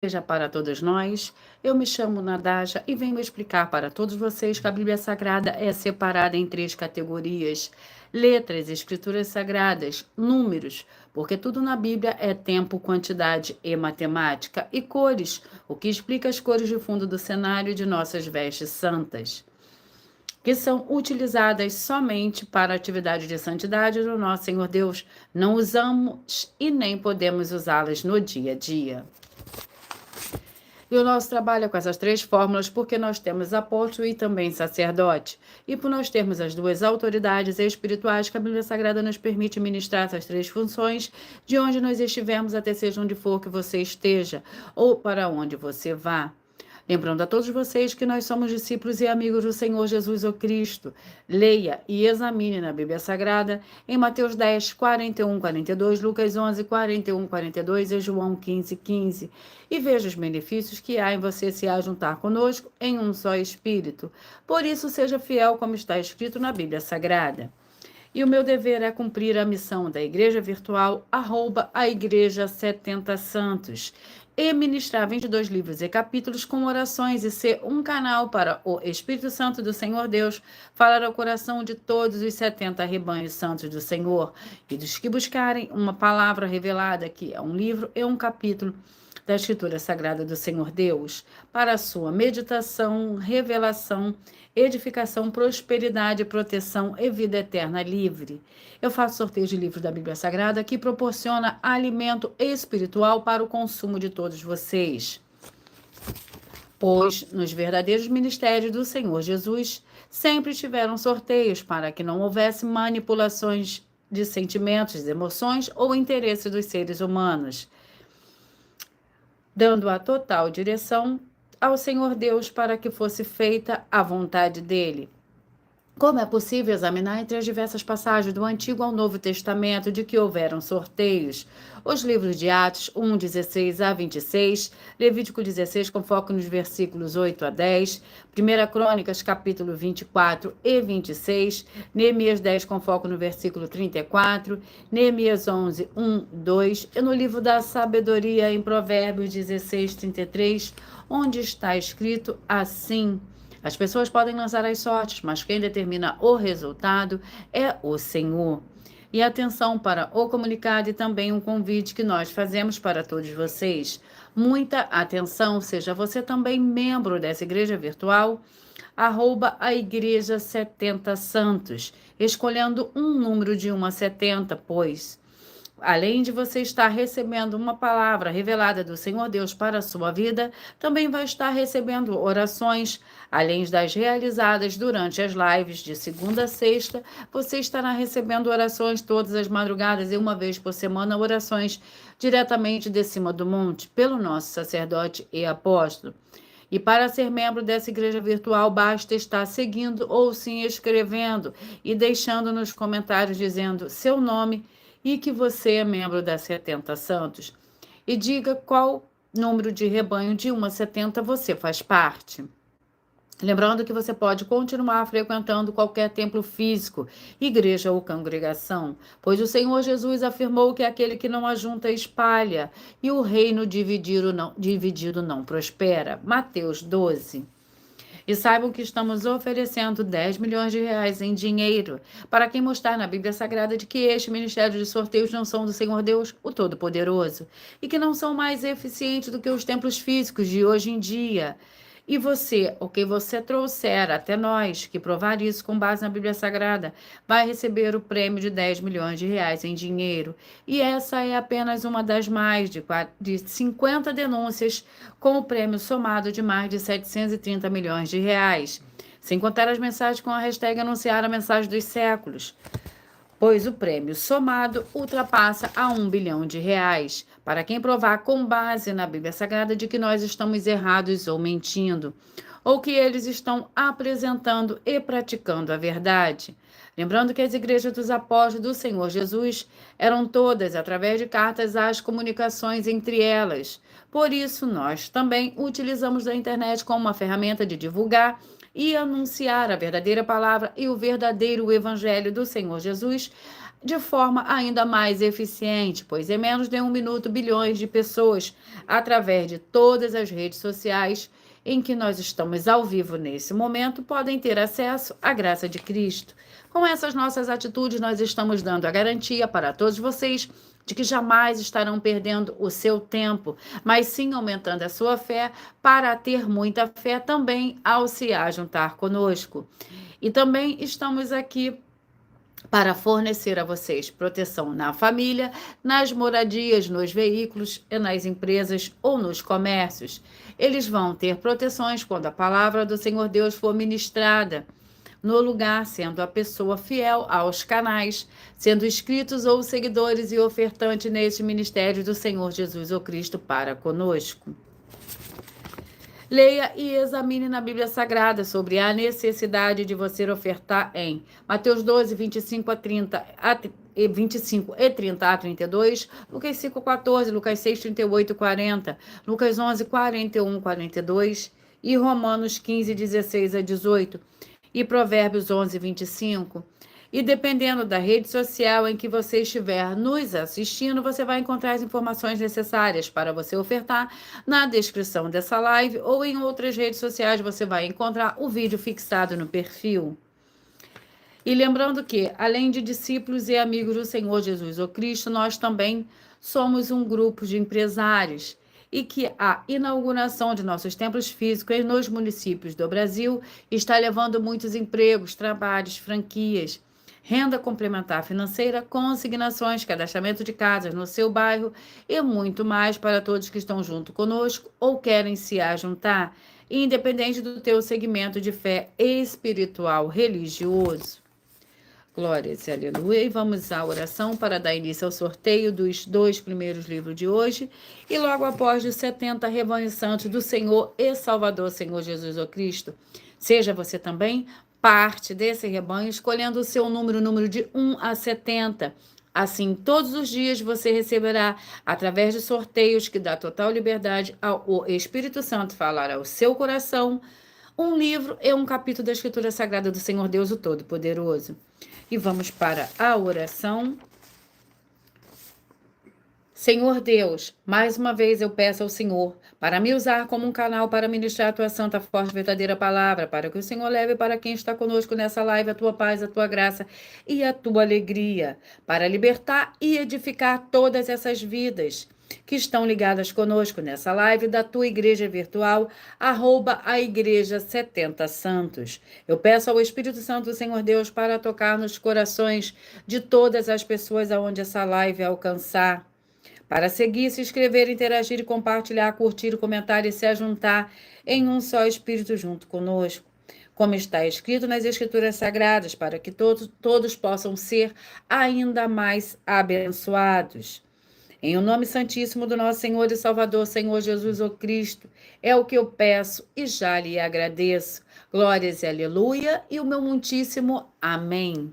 Seja para todos nós. Eu me chamo Nadaja e venho explicar para todos vocês que a Bíblia Sagrada é separada em três categorias: letras, escrituras sagradas, números, porque tudo na Bíblia é tempo, quantidade e matemática, e cores, o que explica as cores de fundo do cenário de nossas vestes santas, que são utilizadas somente para a atividade de santidade do nosso Senhor Deus. Não usamos e nem podemos usá-las no dia a dia. E o nosso trabalho é com essas três fórmulas porque nós temos apóstolo e também sacerdote. E por nós termos as duas autoridades espirituais que a Bíblia Sagrada nos permite ministrar essas três funções, de onde nós estivermos até seja onde for que você esteja, ou para onde você vá. Lembrando a todos vocês que nós somos discípulos e amigos do Senhor Jesus o Cristo. Leia e examine na Bíblia Sagrada em Mateus 10, 41, 42, Lucas 11, 41, 42 e João 15, 15. E veja os benefícios que há em você se ajuntar conosco em um só Espírito. Por isso, seja fiel como está escrito na Bíblia Sagrada. E o meu dever é cumprir a missão da Igreja Virtual, @ a Igreja 70 Santos, e ministrar 22 livros e capítulos com orações e ser um canal para o Espírito Santo do Senhor Deus falar ao coração de todos os 70 rebanhos santos do Senhor e dos que buscarem uma palavra revelada, que é um livro e um capítulo da Escritura Sagrada do Senhor Deus, para a sua meditação, revelação, edificação, prosperidade, proteção e vida eterna livre. Eu faço sorteio de livros da Bíblia Sagrada que proporciona alimento espiritual para o consumo de todos vocês. Pois nos verdadeiros ministérios do Senhor Jesus sempre tiveram sorteios para que não houvesse manipulações de sentimentos, emoções ou interesse dos seres humanos, dando a total direção ao Senhor Deus para que fosse feita a vontade dele. Como é possível examinar entre as diversas passagens do Antigo ao Novo Testamento de que houveram sorteios? Os livros de Atos 1, 16 a 26, Levítico 16 com foco nos versículos 8 a 10, 1 Crônicas capítulo 24 e 26, Neemias 10 com foco no versículo 34, Neemias 11, 1, 2, e no livro da Sabedoria em Provérbios 16, 33, onde está escrito assim: as pessoas podem lançar as sortes, mas quem determina o resultado é o Senhor. E atenção para o comunicado e também um convite que nós fazemos para todos vocês. Muita atenção, seja você também membro dessa igreja virtual, @ a Igreja 70 Santos, escolhendo um número de 1 a 70, pois além de você estar recebendo uma palavra revelada do Senhor Deus para a sua vida, também vai estar recebendo orações, além das realizadas durante as lives de segunda a sexta. Você estará recebendo orações todas as madrugadas e uma vez por semana, orações diretamente de cima do monte, pelo nosso sacerdote e apóstolo. E para ser membro dessa igreja virtual, basta estar seguindo ou se inscrevendo e deixando nos comentários dizendo seu nome e que você é membro da 70 Santos. E diga qual número de rebanho de 1 a 70 você faz parte. Lembrando que você pode continuar frequentando qualquer templo físico, igreja ou congregação, pois o Senhor Jesus afirmou que aquele que não ajunta espalha, e o reino dividido não prospera. Mateus 12. E saibam que estamos oferecendo 10 milhões de reais em dinheiro para quem mostrar na Bíblia Sagrada de que este ministério de sorteios não são do Senhor Deus, o Todo-Poderoso, e que não são mais eficientes do que os templos físicos de hoje em dia. E você, o que você trouxer até nós, que provar isso com base na Bíblia Sagrada, vai receber o prêmio de 10 milhões de reais em dinheiro. E essa é apenas uma das mais de 50 denúncias, com o prêmio somado de mais de 730 milhões de reais. Sem contar as mensagens com a hashtag Anunciar a Mensagem dos Séculos, pois o prêmio somado ultrapassa a 1 bilhão de reais, para quem provar com base na Bíblia Sagrada de que nós estamos errados ou mentindo, ou que eles estão apresentando e praticando a verdade. Lembrando que as igrejas dos apóstolos do Senhor Jesus eram todas através de cartas às comunicações entre elas. Por isso, nós também utilizamos a internet como uma ferramenta de divulgar e anunciar a verdadeira palavra e o verdadeiro evangelho do Senhor Jesus de forma ainda mais eficiente, pois em menos de 1 minuto, bilhões de pessoas, através de todas as redes sociais em que nós estamos ao vivo nesse momento, podem ter acesso à graça de Cristo. Com essas nossas atitudes, nós estamos dando a garantia para todos vocês de que jamais estarão perdendo o seu tempo, mas sim aumentando a sua fé para ter muita fé também ao se ajuntar conosco. E também estamos aqui para fornecer a vocês proteção na família, nas moradias, nos veículos, nas empresas ou nos comércios. Eles vão ter proteções quando a palavra do Senhor Deus for ministrada no lugar, sendo a pessoa fiel aos canais, sendo inscritos ou seguidores e ofertantes neste ministério do Senhor Jesus ou Cristo para conosco. Leia e examine na Bíblia Sagrada sobre a necessidade de você ofertar em Mateus 12, 25 a 30, 25 e 30 a 32, Lucas 5, 14, Lucas 6, 38 e 40, Lucas 11, 41, 42 e Romanos 15, 16 a 18 e Provérbios 11, 25. E dependendo da rede social em que você estiver nos assistindo, você vai encontrar as informações necessárias para você ofertar na descrição dessa live ou em outras redes sociais você vai encontrar o vídeo fixado no perfil. E lembrando que, além de discípulos e amigos do Senhor Jesus ou Cristo, nós também somos um grupo de empresários e que a inauguração de nossos templos físicos nos municípios do Brasil está levando muitos empregos, trabalhos, franquias, renda complementar financeira, consignações, cadastramento de casas no seu bairro e muito mais para todos que estão junto conosco ou querem se ajuntar, independente do teu segmento de fé espiritual religioso. Glórias e aleluia. E vamos à oração para dar início ao sorteio dos 2 primeiros livros de hoje. E logo após os 70 rebanhos santos do Senhor e Salvador, Senhor Jesus o Cristo. Seja você também parte desse rebanho, escolhendo o seu número de 1 a 70. Assim, todos os dias você receberá, através de sorteios que dá total liberdade ao Espírito Santo falar ao seu coração, um livro e um capítulo da Escritura Sagrada do Senhor Deus o Todo-Poderoso. E vamos para a oração. Senhor Deus, mais uma vez eu peço ao Senhor para me usar como um canal para ministrar a tua santa, forte, verdadeira palavra, para que o Senhor leve para quem está conosco nessa live a tua paz, a tua graça e a tua alegria, para libertar e edificar todas essas vidas que estão ligadas conosco nessa live da tua igreja virtual, @ a Igreja 70 Santos. Eu peço ao Espírito Santo do Senhor Deus para tocar nos corações de todas as pessoas aonde essa live alcançar, para seguir, se inscrever, interagir e compartilhar, curtir, comentar e se ajuntar em um só Espírito junto conosco. Como está escrito nas Escrituras Sagradas, para que todos possam ser ainda mais abençoados. Em o nome santíssimo do nosso Senhor e Salvador, Senhor Jesus o Cristo, é o que eu peço e já lhe agradeço. Glórias e aleluia e o meu muitíssimo amém.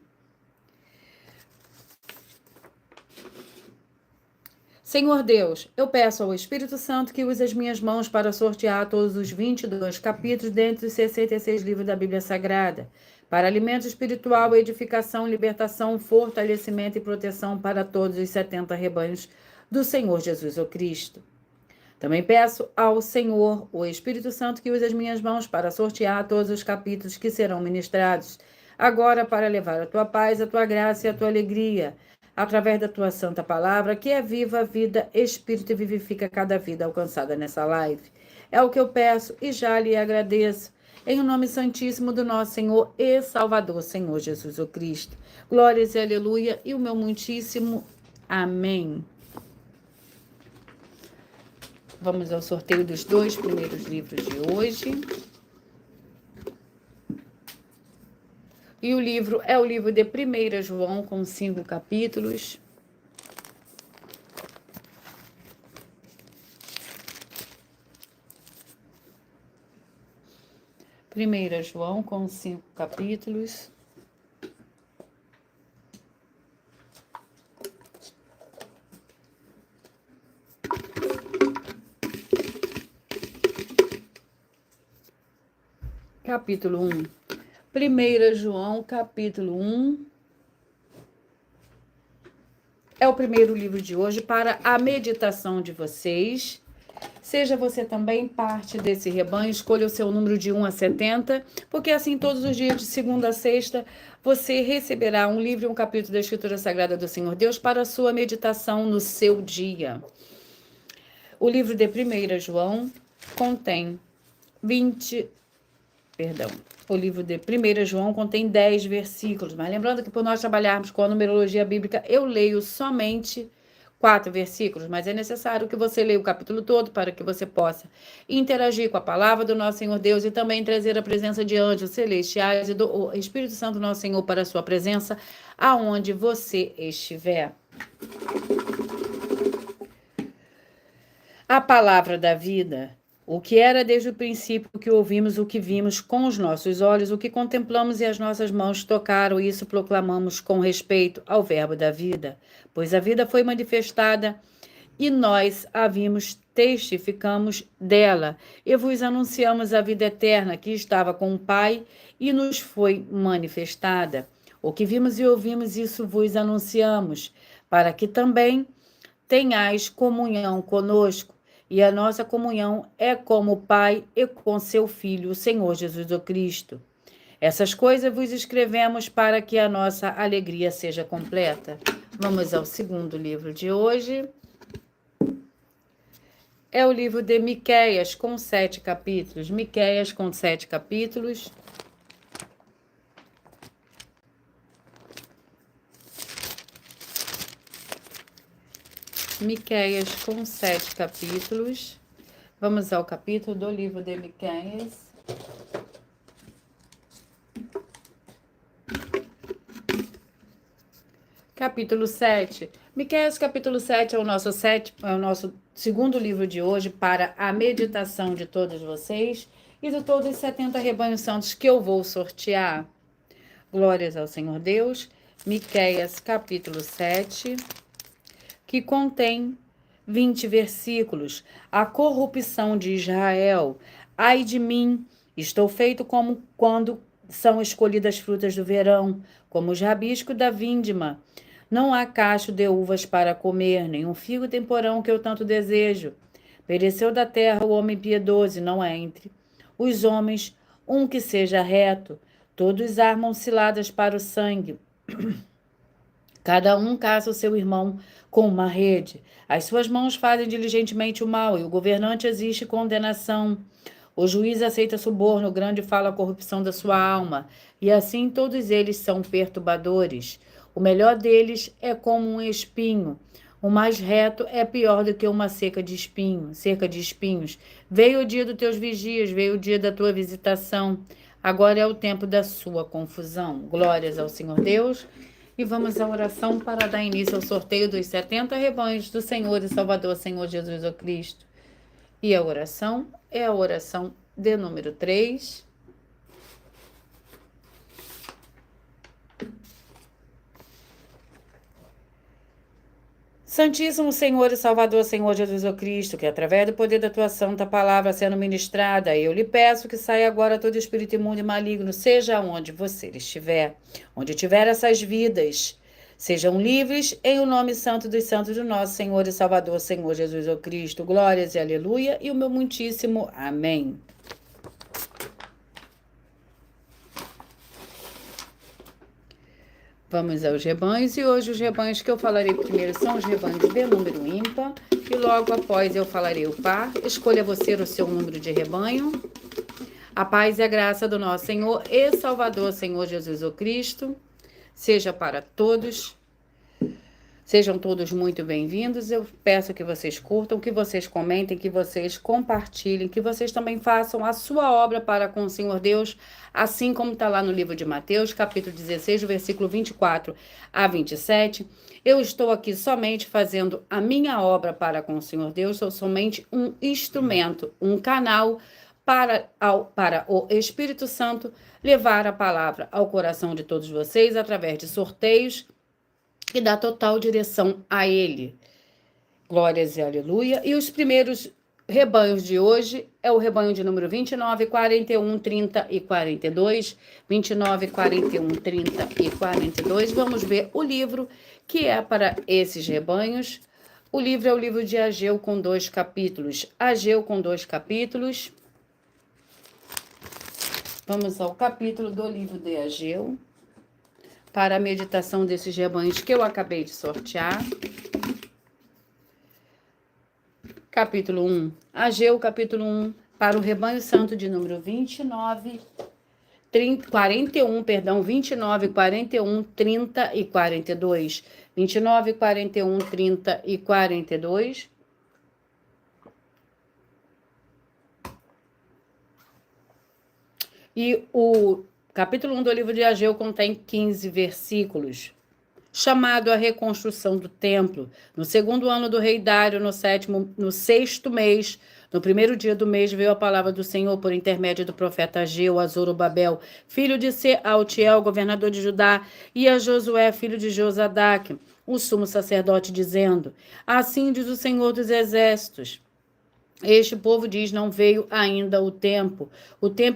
Senhor Deus, eu peço ao Espírito Santo que use as minhas mãos para sortear todos os 22 capítulos dentre os 66 livros da Bíblia Sagrada, para alimento espiritual, edificação, libertação, fortalecimento e proteção para todos os 70 rebanhos do Senhor Jesus o Cristo. Também peço ao Senhor, o Espírito Santo, que use as minhas mãos para sortear todos os capítulos que serão ministrados, agora para levar a tua paz, a tua graça e a tua alegria, através da tua santa palavra, que é viva, vida, espírito e vivifica cada vida alcançada nessa live. É o que eu peço e já lhe agradeço, em o nome santíssimo do nosso Senhor e Salvador, Senhor Jesus o Cristo. Glórias e aleluia e o meu muitíssimo amém. Vamos ao sorteio dos 2 primeiros livros de hoje. E o livro é o livro de 1 João, com 5 capítulos. Primeira João, com 5 capítulos. Capítulo 1. 1 João, capítulo 1, é o primeiro livro de hoje para a meditação de vocês. Seja você também parte desse rebanho, escolha o seu número de 1 a 70, porque assim todos os dias de segunda a sexta você receberá um livro e um capítulo da Escritura Sagrada do Senhor Deus para a sua meditação no seu dia. O livro de 1 João contém o livro de 1 João contém 10 versículos, mas lembrando que por nós trabalharmos com a numerologia bíblica, eu leio somente 4 versículos, mas é necessário que você leia o capítulo todo para que você possa interagir com a palavra do nosso Senhor Deus e também trazer a presença de anjos celestiais e do Espírito Santo nosso Senhor para a sua presença, aonde você estiver. A palavra da vida, o que era desde o princípio, o que ouvimos, o que vimos com os nossos olhos, o que contemplamos e as nossas mãos tocaram, isso proclamamos com respeito ao verbo da vida. Pois a vida foi manifestada e nós a vimos, testificamos dela. E vos anunciamos a vida eterna que estava com o Pai e nos foi manifestada. O que vimos e ouvimos, isso vos anunciamos, para que também tenhais comunhão conosco. E a nossa comunhão é como o Pai e com seu Filho, o Senhor Jesus o Cristo. Essas coisas vos escrevemos para que a nossa alegria seja completa. Vamos ao segundo livro de hoje. É o livro de Miqueias, com 7 capítulos. Miqueias, com 7 capítulos. Miqueias, com 7 capítulos. Vamos ao capítulo do livro de Miqueias. Capítulo 7. Miqueias, capítulo 7 é o nosso segundo livro de hoje para a meditação de todos vocês e de todos os 70 rebanhos santos que eu vou sortear. Glórias ao Senhor Deus. Miqueias, capítulo 7, que contém 20 versículos. A corrupção de Israel. Ai de mim, estou feito como quando são escolhidas frutas do verão, como os rabiscos da vindima. Não há cacho de uvas para comer, nem um figo temporão que eu tanto desejo. Pereceu da terra o homem piedoso, não é entre os homens um que seja reto. Todos armam ciladas para o sangue. Cada um caça o seu irmão com uma rede. As suas mãos fazem diligentemente o mal, e o governante exige condenação. O juiz aceita suborno, o grande fala a corrupção da sua alma. E assim todos eles são perturbadores. O melhor deles é como um espinho. O mais reto é pior do que uma cerca de espinhos. Veio o dia dos teus vigias, veio o dia da tua visitação. Agora é o tempo da sua confusão. Glórias ao Senhor Deus. E vamos à oração para dar início ao sorteio dos 70 rebanhos do Senhor e Salvador, Senhor Jesus o Cristo. E a oração é a oração de número 3. Santíssimo Senhor e Salvador, Senhor Jesus o Cristo, que através do poder da tua santa palavra sendo ministrada, eu lhe peço que saia agora todo espírito imundo e maligno, seja onde você estiver, onde tiver essas vidas, sejam livres em o nome santo dos santos do nosso Senhor e Salvador, Senhor Jesus o Cristo. Glórias e aleluia e o meu muitíssimo amém. Vamos aos rebanhos, e hoje os rebanhos que eu falarei primeiro são os rebanhos de número ímpar, e logo após eu falarei o par. Escolha você o seu número de rebanho. A paz e a graça do nosso Senhor e Salvador, Senhor Jesus o Cristo, seja para todos. Sejam todos muito bem-vindos. Eu peço que vocês curtam, que vocês comentem, que vocês compartilhem, que vocês também façam a sua obra para com o Senhor Deus, assim como está lá no livro de Mateus, capítulo 16, versículo 24 a 27. Eu estou aqui somente fazendo a minha obra para com o Senhor Deus, sou somente um instrumento, um canal para o Espírito Santo levar a palavra ao coração de todos vocês através de sorteios e dá total direção a ele. Glórias e aleluia. E os primeiros rebanhos de hoje é o rebanho de número 29, 41, 30 e 42. 29, 41, 30 e 42. Vamos ver o livro que é para esses rebanhos. O livro é o livro de Ageu com 2 capítulos. Ageu com 2 capítulos. Vamos ao capítulo do livro de Ageu, para a meditação desses rebanhos que eu acabei de sortear. Capítulo 1. Ageu, capítulo 1, para o rebanho santo de número 29, 41, 29, 41, 30 e 42. 29, 41, 30 e 42. E o capítulo 1 do livro de Ageu contém 15 versículos. Chamado a reconstrução do templo. No segundo ano do rei Dário, no sexto mês, no primeiro dia do mês, veio a palavra do Senhor por intermédio do profeta Ageu a Zorobabel, filho de Sealtiel, governador de Judá, e a Josué, filho de Josadaque, o sumo sacerdote, dizendo: Assim diz o Senhor dos exércitos. Este povo diz: não veio ainda o tempo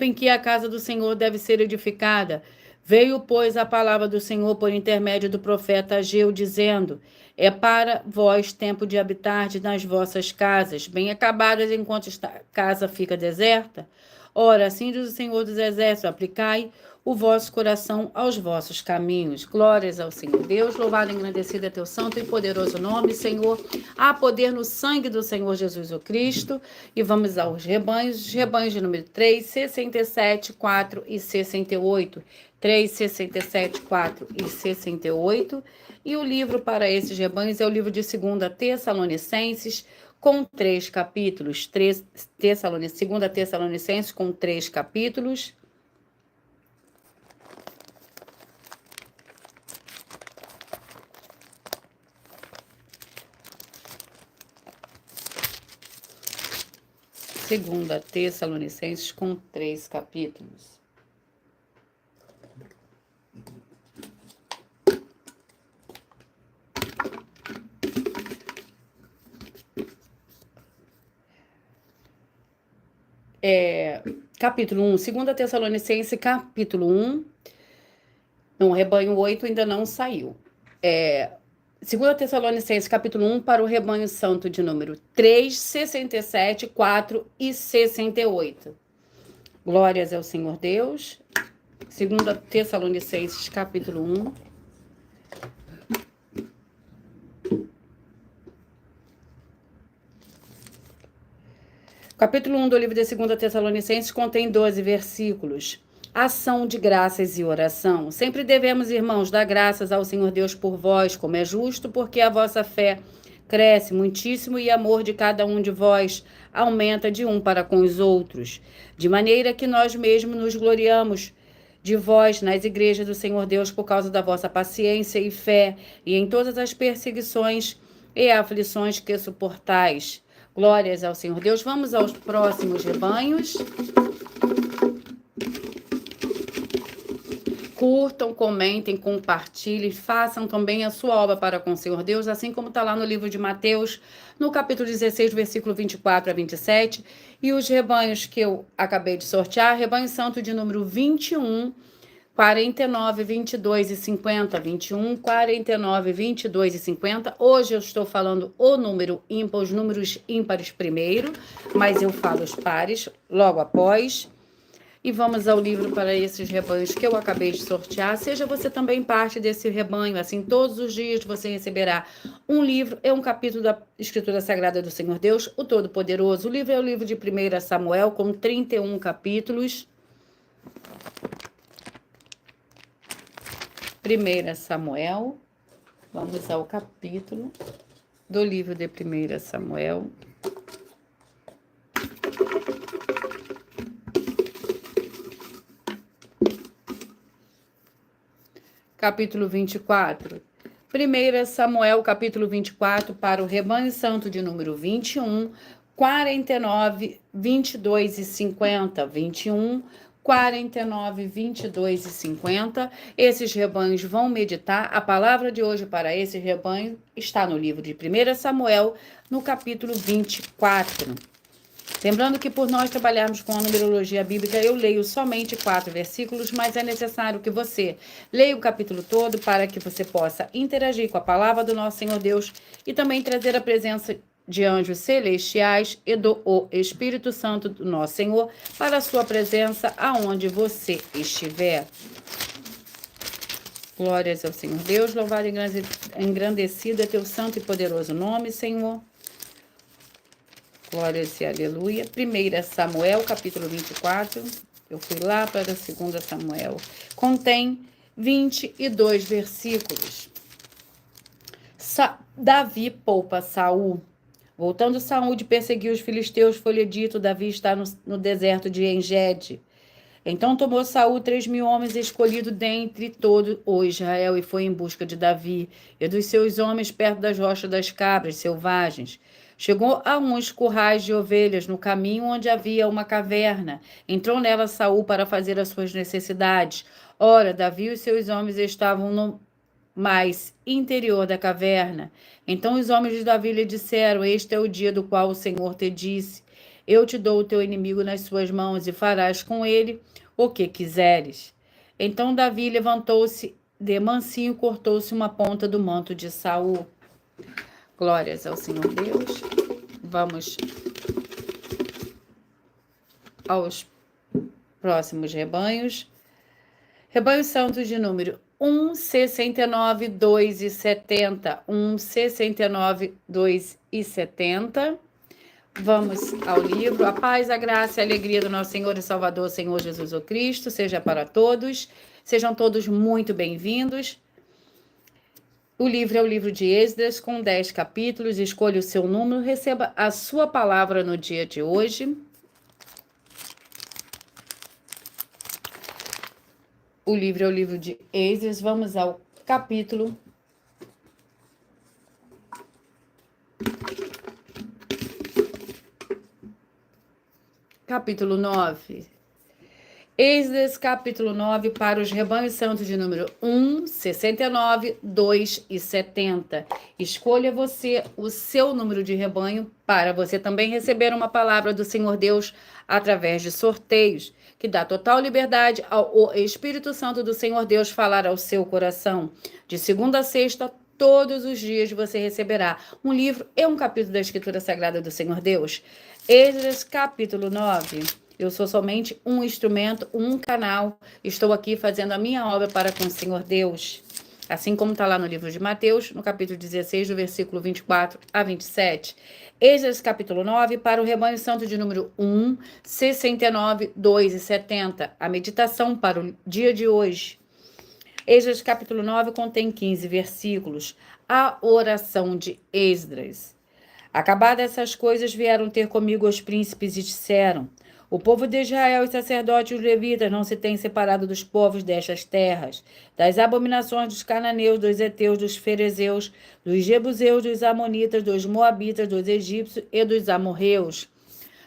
em que a casa do Senhor deve ser edificada. Veio, pois, a palavra do Senhor por intermédio do profeta Ageu, dizendo: é para vós tempo de habitar nas vossas casas, bem acabadas, enquanto esta casa fica deserta. Ora, assim diz o Senhor dos Exércitos: aplicai o vosso coração aos vossos caminhos. Glórias ao Senhor Deus, louvado e engrandecido é teu santo e poderoso nome, Senhor. Há poder no sangue do Senhor Jesus o Cristo. E vamos aos rebanhos, os rebanhos de número 3, 67, 4 e 68. 3, 67, 4 e 68. E o livro para esses rebanhos é o livro de 2 Tessalonicenses, com 3 capítulos. 2 Tessalonicenses, com 3 capítulos. Segunda Tessalonicenses, com 3 capítulos. Capítulo 1, 2 Tessalonicenses, capítulo 1. No rebanho 8 ainda não saiu. 2 Tessalonicenses, capítulo 1, para o rebanho santo de número 3, 67, 4 e 68. Glórias ao Senhor Deus. 2 Tessalonicenses, capítulo 1. Capítulo 1 do livro de 2 Tessalonicenses contém 12 versículos. Ação de graças e oração. Sempre devemos, irmãos, dar graças ao Senhor Deus por vós, como é justo, porque a vossa fé cresce muitíssimo e o amor de cada um de vós aumenta de um para com os outros, de maneira que nós mesmos nos gloriamos de vós nas igrejas do Senhor Deus por causa da vossa paciência e fé e em todas as perseguições e aflições que suportais. Glórias ao Senhor Deus. Vamos aos próximos rebanhos. Curtam, comentem, compartilhem, façam também a sua obra para com o Senhor Deus, assim como está lá no livro de Mateus, no capítulo 16, versículo 24 a 27. E os rebanhos que eu acabei de sortear, rebanho santo de número 21, 49, 22 e 50, 21, 49, 22 e 50. Hoje eu estou falando o número ímpar, os números ímpares primeiro, mas eu falo os pares logo após. E vamos ao livro para esses rebanhos que eu acabei de sortear. Seja você também parte desse rebanho, assim, todos os dias você receberá um livro, é um capítulo da Escritura Sagrada do Senhor Deus, o Todo-Poderoso. O livro é o livro de 1 Samuel, com 31 capítulos. 1 Samuel, vamos ao capítulo do livro de 1 Samuel. Capítulo 24. 1 Samuel, capítulo 24, para o rebanho santo de número 21, 49, 22 e 50, 21, 49, 22 e 50. Esses rebanhos vão meditar. A palavra de hoje para esse rebanho está no livro de 1 Samuel, no capítulo 24. Lembrando que por nós trabalharmos com a numerologia bíblica, eu leio somente 4 versículos, mas é necessário que você leia o capítulo todo para que você possa interagir com a palavra do nosso Senhor Deus e também trazer a presença de anjos celestiais e do Espírito Santo do nosso Senhor para a sua presença aonde você estiver. Glórias ao Senhor Deus, louvado e engrandecido é teu santo e poderoso nome, Senhor. Glórias e aleluia. 1 Samuel, capítulo 24. Eu fui lá para 2 Samuel. Contém 22 versículos. Davi poupa Saul. Voltando Saul de perseguir os filisteus, foi-lhe dito: Davi está no deserto de Engede. Então tomou Saul 3.000 homens escolhidos dentre todo o Israel e foi em busca de Davi e dos seus homens perto das rochas das cabras selvagens. Chegou a uns currais de ovelhas no caminho onde havia uma caverna. Entrou nela Saul para fazer as suas necessidades. Ora, Davi e os seus homens estavam no mais interior da caverna. Então os homens de Davi lhe disseram: Este é o dia do qual o Senhor te disse: Eu te dou o teu inimigo nas suas mãos e farás com ele o que quiseres. Então Davi levantou-se de mansinho e cortou-se uma ponta do manto de Saul. Glórias ao Senhor Deus. Vamos aos próximos rebanhos. Rebanhos santos de número 169, 2 e 70. 169, 2 e 70. Vamos ao livro. A paz, a graça e a alegria do nosso Senhor e Salvador, Senhor Jesus o Cristo, seja para todos. Sejam todos muito bem-vindos. O livro é o livro de Esdras, com 10 capítulos. Escolha o seu número, receba a sua palavra no dia de hoje. O livro é o livro de Esdras. Vamos ao capítulo 9. Esdras, capítulo 9, para os rebanhos santos de número 1, 69, 2 e 70. Escolha você o seu número de rebanho para você também receber uma palavra do Senhor Deus através de sorteios, que dá total liberdade ao Espírito Santo do Senhor Deus falar ao seu coração. De segunda a sexta, todos os dias você receberá um livro e um capítulo da Escritura Sagrada do Senhor Deus. Esdras, capítulo 9. Eu sou somente um instrumento, um canal. Estou aqui fazendo a minha obra para com o Senhor Deus. Assim como está lá no livro de Mateus, no capítulo 16, do versículo 24 a 27. Esdras, capítulo 9, para o rebanho santo de número 1, 69, 2 e 70. A meditação para o dia de hoje. Esdras, capítulo 9, contém 15 versículos. A oração de Esdras. Acabadas essas coisas, vieram ter comigo os príncipes e disseram: O povo de Israel, os sacerdotes e os levitas não se têm separado dos povos destas terras, das abominações dos cananeus, dos heteus, dos ferezeus, dos jebuseus, dos amonitas, dos moabitas, dos egípcios e dos amorreus.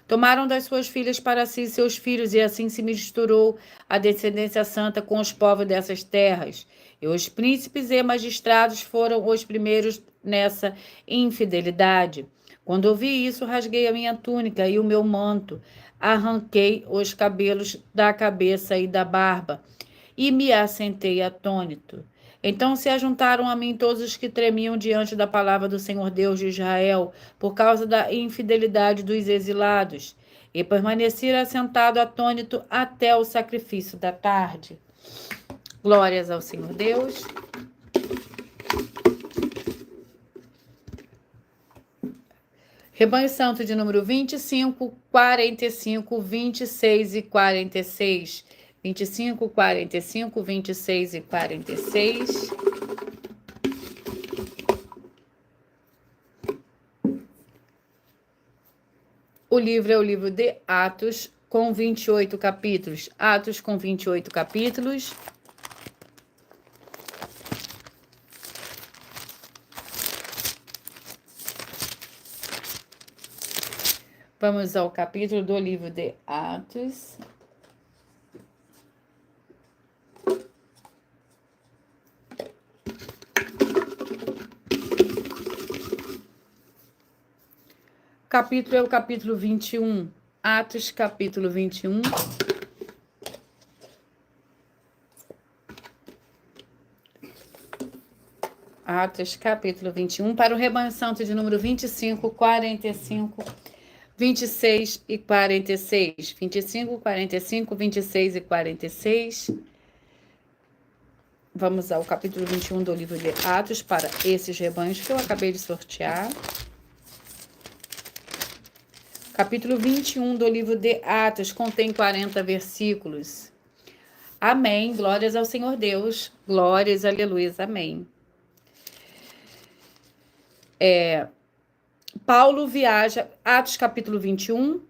Tomaram das suas filhas para si seus filhos, e assim se misturou a descendência santa com os povos dessas terras. E os príncipes e magistrados foram os primeiros nessa infidelidade. Quando ouvi isso, rasguei a minha túnica e o meu manto, arranquei os cabelos da cabeça e da barba, e me assentei atônito. Então se ajuntaram a mim todos os que tremiam diante da palavra do Senhor Deus de Israel, por causa da infidelidade dos exilados, e permaneci assentado atônito até o sacrifício da tarde. Glórias ao Senhor Deus. Rebanho santo de número 25, 45, 26 e 46. 25, 45, 26 e 46. O livro é o livro de Atos, com 28 capítulos. Atos com 28 capítulos. Vamos ao capítulo do livro de Atos. capítulo é o capítulo 21. Atos, capítulo 21. Atos, capítulo 21, para o rebanho santo de número 25, 45, 26 e 46. 25, 45, 26 e 46. Vamos ao capítulo 21 do livro de Atos para esses rebanhos que eu acabei de sortear. Capítulo 21 do livro de Atos contém 40 versículos. Amém. Glórias ao Senhor Deus. Glórias, aleluia, amém. Paulo viaja, Atos capítulo 21,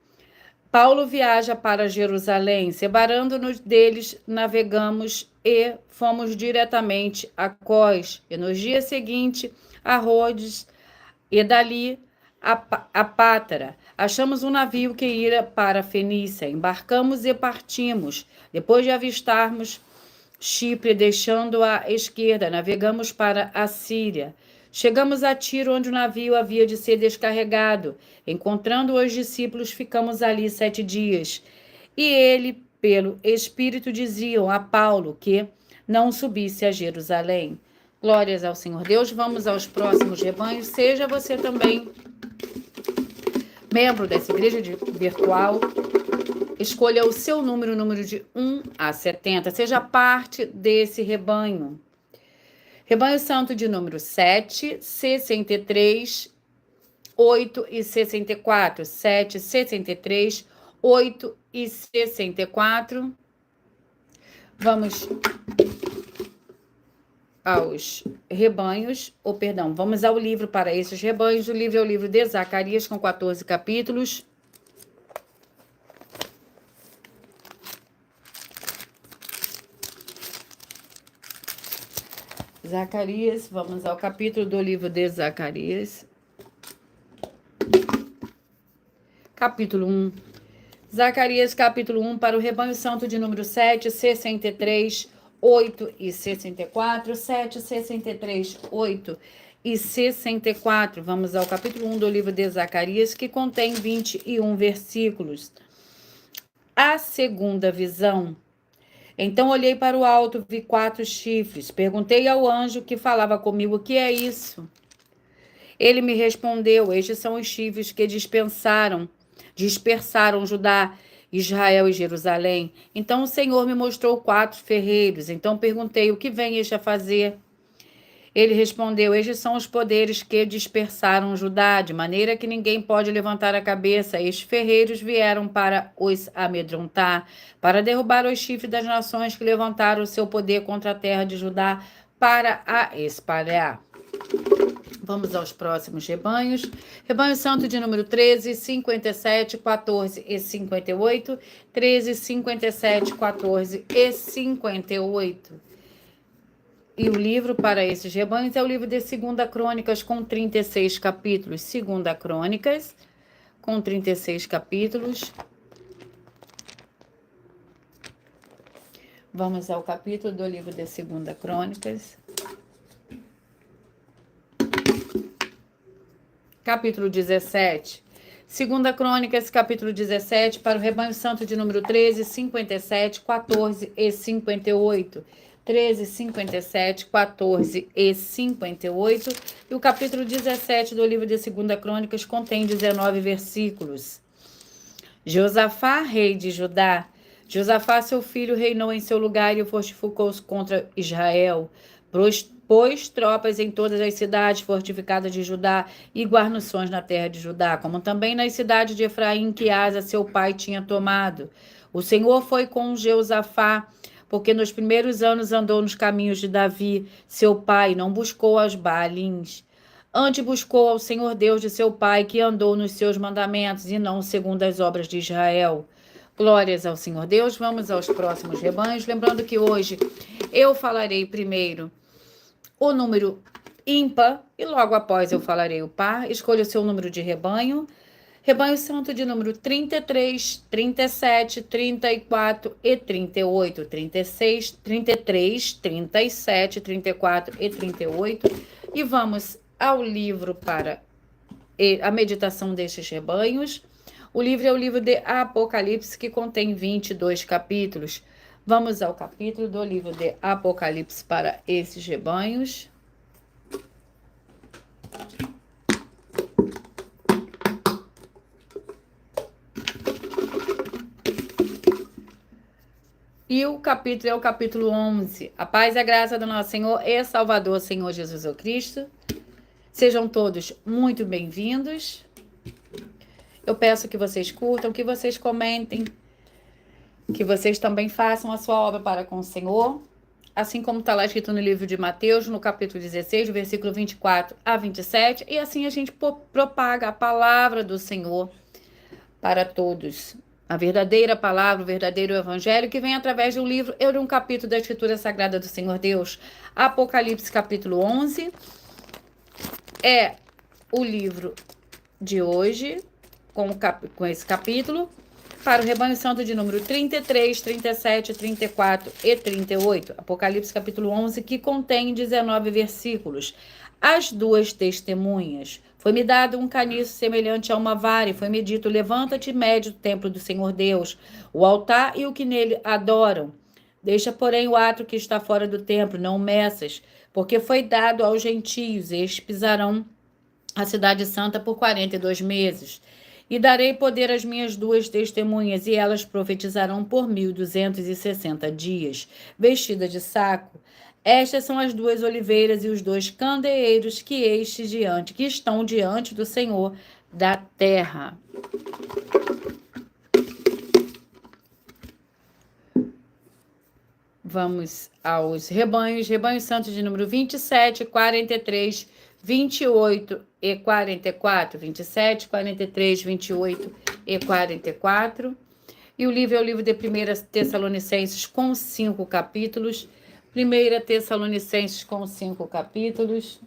Paulo viaja para Jerusalém, separando-nos deles, navegamos e fomos diretamente a Cós, e no dia seguinte a Rhodes, e dali a Pátara. Achamos um navio que ia para a Fenícia, embarcamos e partimos. Depois de avistarmos Chipre, deixando à esquerda, navegamos para a Síria. Chegamos a Tiro, onde o navio havia de ser descarregado. Encontrando os discípulos, ficamos ali 7 dias. E ele, pelo Espírito, diziam a Paulo que não subisse a Jerusalém. Glórias ao Senhor Deus. Vamos aos próximos rebanhos. Seja você também membro dessa igreja virtual. Escolha o seu número de 1 a 70. Seja parte desse rebanho. Rebanho Santo de número 7, 63, 8 e 64. 7, 63, 8 e 64. Vamos aos rebanhos, vamos ao livro para esses rebanhos. O livro é o livro de Zacarias, com 14 capítulos. Zacarias, vamos ao capítulo do livro de Zacarias. Capítulo 1. Zacarias, capítulo 1, para o rebanho santo de número 7, 63, 8 e 64. 7, 63, 8 e 64. Vamos ao capítulo 1 do livro de Zacarias, que contém 21 versículos. A segunda visão. Então olhei para o alto, vi 4 chifres. Perguntei ao anjo que falava comigo: o que é isso? Ele me respondeu: estes são os chifres que dispersaram Judá, Israel e Jerusalém. Então o Senhor me mostrou 4 ferreiros. Então perguntei: o que vem este a fazer? Ele respondeu: estes são os poderes que dispersaram Judá, de maneira que ninguém pode levantar a cabeça. Estes ferreiros vieram para os amedrontar, para derrubar os chifres das nações que levantaram o seu poder contra a terra de Judá, para a espalhar. Vamos aos próximos rebanhos. Rebanho Santo de número 13, 57, 14 e 58. 13, 57, 14 e 58. E o livro para esses rebanhos é o livro de 2 Crônicas, com 36 capítulos. 2 Crônicas, com 36 capítulos. Vamos ao capítulo do livro de 2 Crônicas. Capítulo 17. 2 Crônicas, capítulo 17, para o rebanho santo de número 13, 57, 14 e 58. 13, 57, 14 e 58. E o capítulo 17 do livro de 2 Crônicas contém 19 versículos. Josafá, rei de Judá. Josafá, seu filho, reinou em seu lugar e fortificou-se contra Israel. Pôs tropas em todas as cidades fortificadas de Judá e guarnições na terra de Judá, como também nas cidades de Efraim, que Asa, seu pai, tinha tomado. O Senhor foi com Josafá, porque nos primeiros anos andou nos caminhos de Davi, seu pai, não buscou aos Baalins. Antes buscou ao Senhor Deus de seu pai, que andou nos seus mandamentos, e não segundo as obras de Israel. Glórias ao Senhor Deus. Vamos aos próximos rebanhos. Lembrando que hoje eu falarei primeiro o número ímpar e logo após eu falarei o par. Escolha o seu número de rebanho. Rebanho Santo de número 33, 37, 34 e 38. 36, 33, 37, 34 e 38. E vamos ao livro para a meditação destes rebanhos. O livro é o livro de Apocalipse, que contém 22 capítulos. Vamos ao capítulo do livro de Apocalipse para esses rebanhos. E o capítulo é o capítulo 11. A paz e a graça do nosso Senhor e Salvador, Senhor Jesus Cristo. Sejam todos muito bem-vindos. Eu peço que vocês curtam, que vocês comentem, que vocês também façam a sua obra para com o Senhor, assim como está lá escrito no livro de Mateus, no capítulo 16, versículo 24 a 27, e assim a gente propaga a palavra do Senhor para todos. A verdadeira palavra, o verdadeiro evangelho, que vem através do livro e de um capítulo da Escritura Sagrada do Senhor Deus. Apocalipse, capítulo 11, é o livro de hoje, com esse capítulo, para o rebanho santo de número 33, 37, 34 e 38. Apocalipse, capítulo 11, que contém 19 versículos. As duas testemunhas. Foi-me dado um caniço semelhante a uma vara, e foi-me dito: levanta-te e mede o templo do Senhor Deus, o altar e o que nele adoram. Deixa, porém, o ato que está fora do templo, não o meças, porque foi dado aos gentios, e estes pisarão a cidade santa por 42 meses. E darei poder às minhas duas testemunhas, e elas profetizarão por 1260 dias, vestidas de saco. Estas são as duas oliveiras e os dois candeeiros que estão diante do Senhor da terra. Vamos aos rebanhos. Rebanho santo de número 27, 43, 28 e 44. 27, 43, 28 e 44. E o livro é o livro de 1 Tessalonicenses com 5 capítulos. 1 Tessalonicenses com 5 capítulos.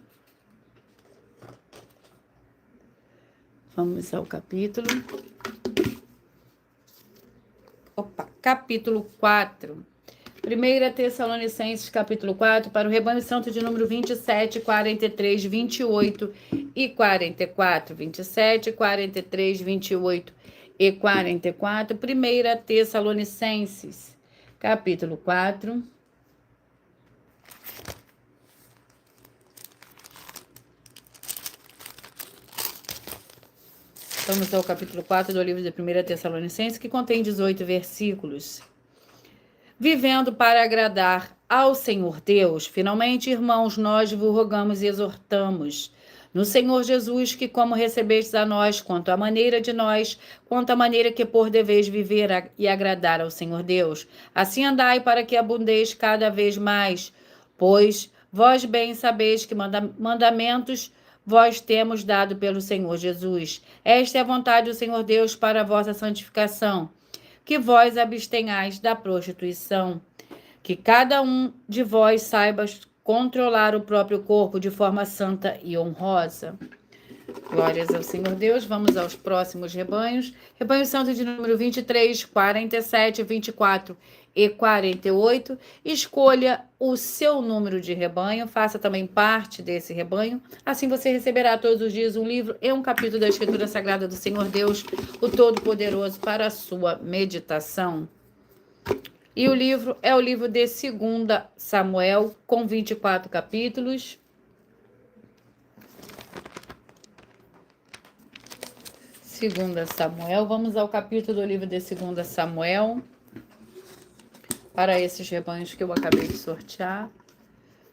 Vamos ao capítulo. Capítulo 4. 1 Tessalonicenses, capítulo 4, para o rebanho santo de número 27, 43, 28 e 44. 27, 43, 28 e 44. 1 Tessalonicenses, capítulo 4. Vamos ao capítulo 4 do livro de 1 Tessalonicenses, que contém 18 versículos. Vivendo para agradar ao Senhor Deus, finalmente, irmãos, nós vos rogamos e exortamos no Senhor Jesus, que como recebestes a nós, quanto à maneira de nós, quanto à maneira que por deveis viver e agradar ao Senhor Deus, assim andai para que abundeis cada vez mais, pois vós bem sabeis que mandamentos vós temos dado pelo Senhor Jesus. Esta é a vontade do Senhor Deus para a vossa santificação, que vós abstenhais da prostituição, que cada um de vós saiba controlar o próprio corpo de forma santa e honrosa. Glórias ao Senhor Deus. Vamos aos próximos rebanhos. Rebanho santo de número 23, 47, 24 e 48. Escolha o seu número de rebanho, faça também parte desse rebanho. Assim você receberá todos os dias um livro e um capítulo da Escritura Sagrada do Senhor Deus, o Todo-Poderoso, para a sua meditação. E o livro é o livro de 2 Samuel, com 24 capítulos. 2 Samuel, vamos ao capítulo do livro de 2 Samuel, para esses rebanhos que eu acabei de sortear.